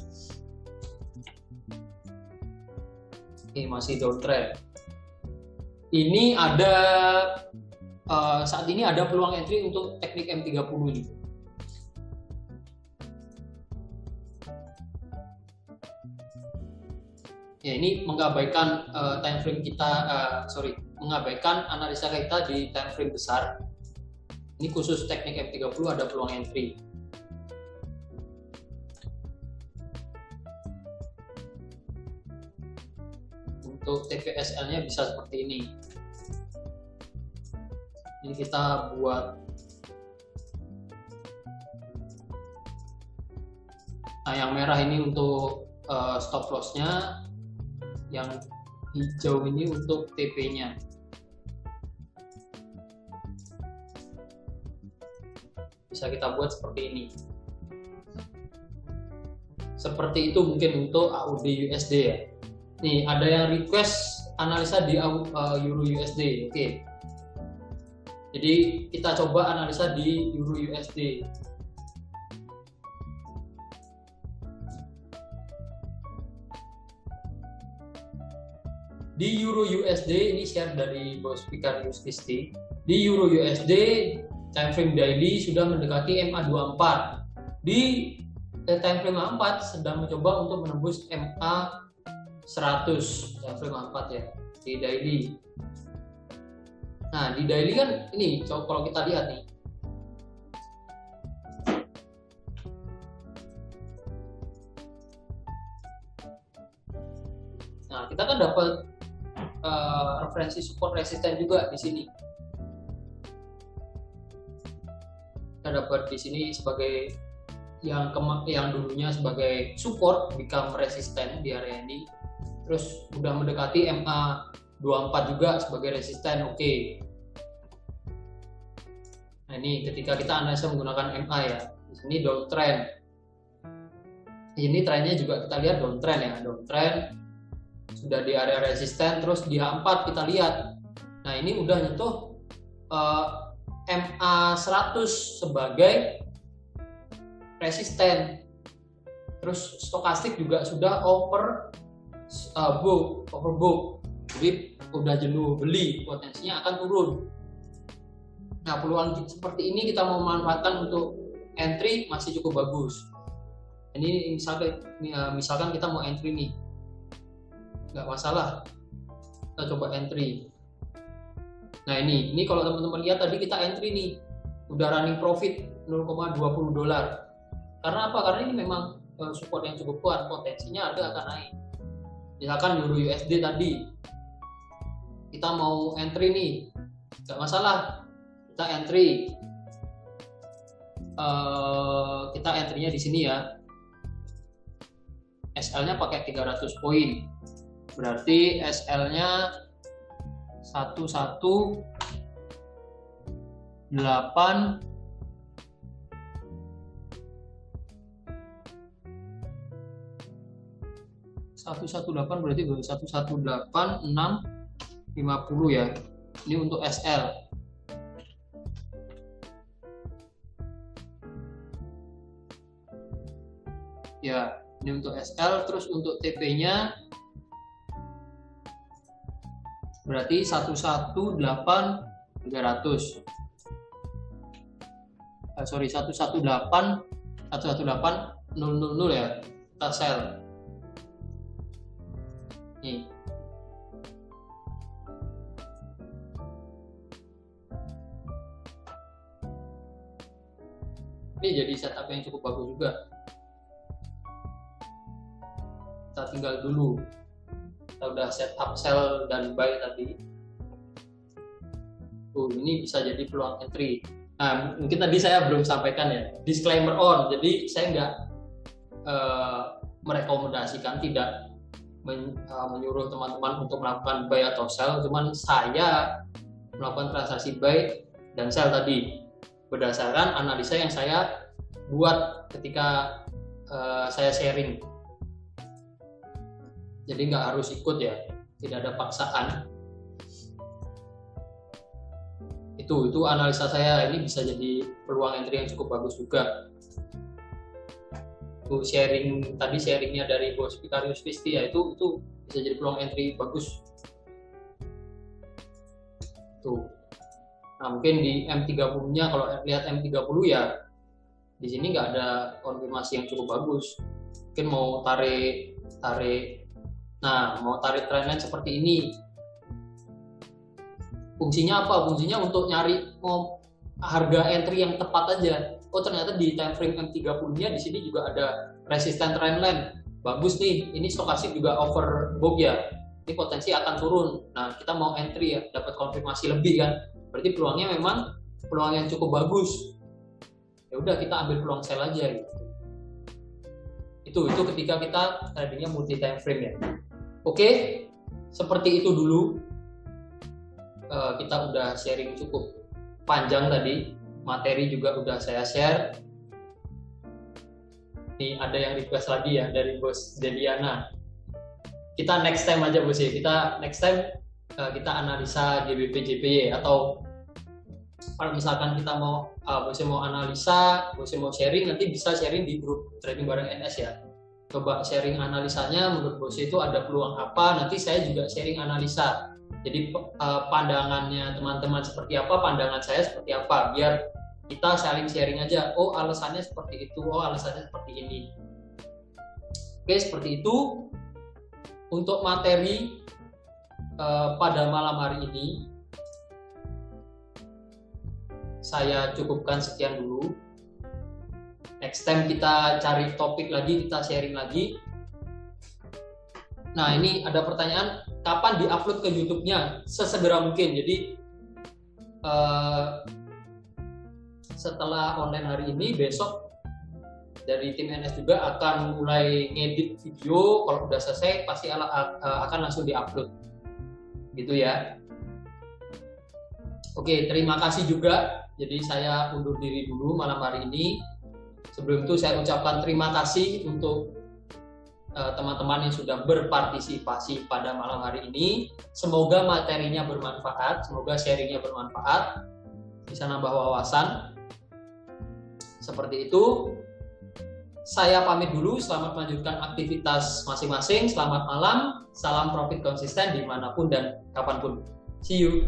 Ini masih downtrend. Ini ada saat ini ada peluang entry untuk teknik M30 juga. Ya, ini mengabaikan time frame kita, mengabaikan analisa kita di time frame besar. Ini khusus teknik M30 ada peluang entry. Untuk TVSL-nya bisa seperti ini. Ini kita buat. Nah, yang merah ini untuk stop loss-nya, yang hijau ini untuk TP-nya. Bisa kita buat seperti ini. Seperti itu mungkin untuk AUD USD ya. Nih, ada yang request analisa di Euro USD. Oke. Jadi kita coba analisa di Euro USD. Di Euro USD, ini share dari Bos Fikar Yustisti. Di Euro USD, time frame daily sudah mendekati MA24. Di time frame 4 sedang mencoba untuk menembus MA100, time frame 4 ya, di daily. Nah, di daily kan ini kalau kita lihat nih. Nah, kita kan dapat referensi support resisten juga di sini. Kita dapat di sini sebagai yang dulunya sebagai support become resisten di area ini. Terus udah mendekati MA24 juga sebagai resisten. Oke. Nah, ini ketika kita analisa menggunakan MA ya. Di sini downtrend. Ini trennya juga kita lihat downtrend ya, downtrend. Sudah di area resisten, terus di A4 kita lihat. Nah, ini udah nyentuh MA100 sebagai resisten. Terus stokastik juga sudah overbook. Jadi udah jenuh beli, potensinya akan turun. Nah, peluang seperti ini kita mau manfaatkan untuk entry masih cukup bagus. Ini misalkan kita mau entry nih, nggak masalah, kita coba entry. Nah, ini kalau teman-teman lihat tadi kita entry nih, udah running profit 0,20 dolar. Karena apa? Karena ini memang support yang cukup kuat, potensinya harga akan naik. Misalkan Euro USD tadi, kita mau entry nih, nggak masalah, kita entry. Kita entry-nya di sini ya. SL-nya pakai 300 poin. Berarti SL-nya 118 berarti 118,650 ya. Ini untuk SL. Ya, ini untuk SL. Terus untuk TP-nya berarti 118,300. 118,000 ya. Kita sell. Nih. Ini jadi setup yang cukup bagus juga. Kita tinggal dulu. Kita udah setup sell dan buy tadi. Ini bisa jadi peluang entry. Nah, mungkin tadi saya belum sampaikan ya, disclaimer on. Jadi saya nggak merekomendasikan, tidak menyuruh teman-teman untuk melakukan buy atau sell. Cuman saya melakukan transaksi buy dan sell tadi berdasarkan analisa yang saya buat ketika saya sharing. Jadi nggak harus ikut ya, tidak ada paksaan. Itu analisa saya, ini bisa jadi peluang entry yang cukup bagus juga. Tuh sharingnya dari Bos Fikar Yustisti ya, itu bisa jadi peluang entry bagus. Tuh. Nah, mungkin di M30-nya kalau lihat M30 ya di sini nggak ada konfirmasi yang cukup bagus. Mungkin mau tarik Nah, mau tarik trendline seperti ini. Fungsinya apa? Fungsinya untuk nyari harga entry yang tepat aja. Oh, ternyata di time frame M30-nya di sini juga ada resisten trendline. Bagus nih, ini stokastik juga overbought ya. Ini potensi akan turun. Nah, kita mau entry ya, dapat konfirmasi lebih kan. Berarti peluangnya memang peluang yang cukup bagus. Ya udah, kita ambil peluang sell aja gitu. Itu ketika kita tradingnya multi time frame ya. Oke, seperti itu dulu. Kita udah sharing cukup panjang tadi, materi juga udah saya share. Nih ada yang request lagi ya dari Bos Deliana. Kita next time aja Bos ya. Kita next time kita analisa GBP JPY, atau kalau misalkan kita mau Bosnya mau analisa, Bosnya mau sharing, nanti bisa sharing di grup trading bareng NS ya. Coba sharing analisanya, menurut Bosnya itu ada peluang apa, nanti saya juga sharing analisa. Jadi pandangannya teman-teman seperti apa, pandangan saya seperti apa, biar kita saling sharing aja. Oh, alasannya seperti itu, oh alasannya seperti ini. Oke, seperti itu untuk materi pada malam hari ini. Saya cukupkan sekian dulu. Next time kita cari topik lagi, kita sharing lagi. Nah, ini ada pertanyaan, kapan diupload ke YouTube-nya? Sesegera mungkin. Jadi setelah online hari ini, besok dari tim NS juga akan mulai ngedit video. Kalau udah selesai pasti akan langsung diupload, gitu ya. Oke, terima kasih juga. Jadi saya undur diri dulu malam hari ini. Sebelum itu saya ucapkan terima kasih untuk teman-teman yang sudah berpartisipasi pada malam hari ini. Semoga materinya bermanfaat, semoga sharingnya bermanfaat, bisa nambah wawasan. Seperti itu. Saya pamit dulu, selamat melanjutkan aktivitas masing-masing. Selamat malam, salam profit konsisten dimanapun dan kapanpun. See you.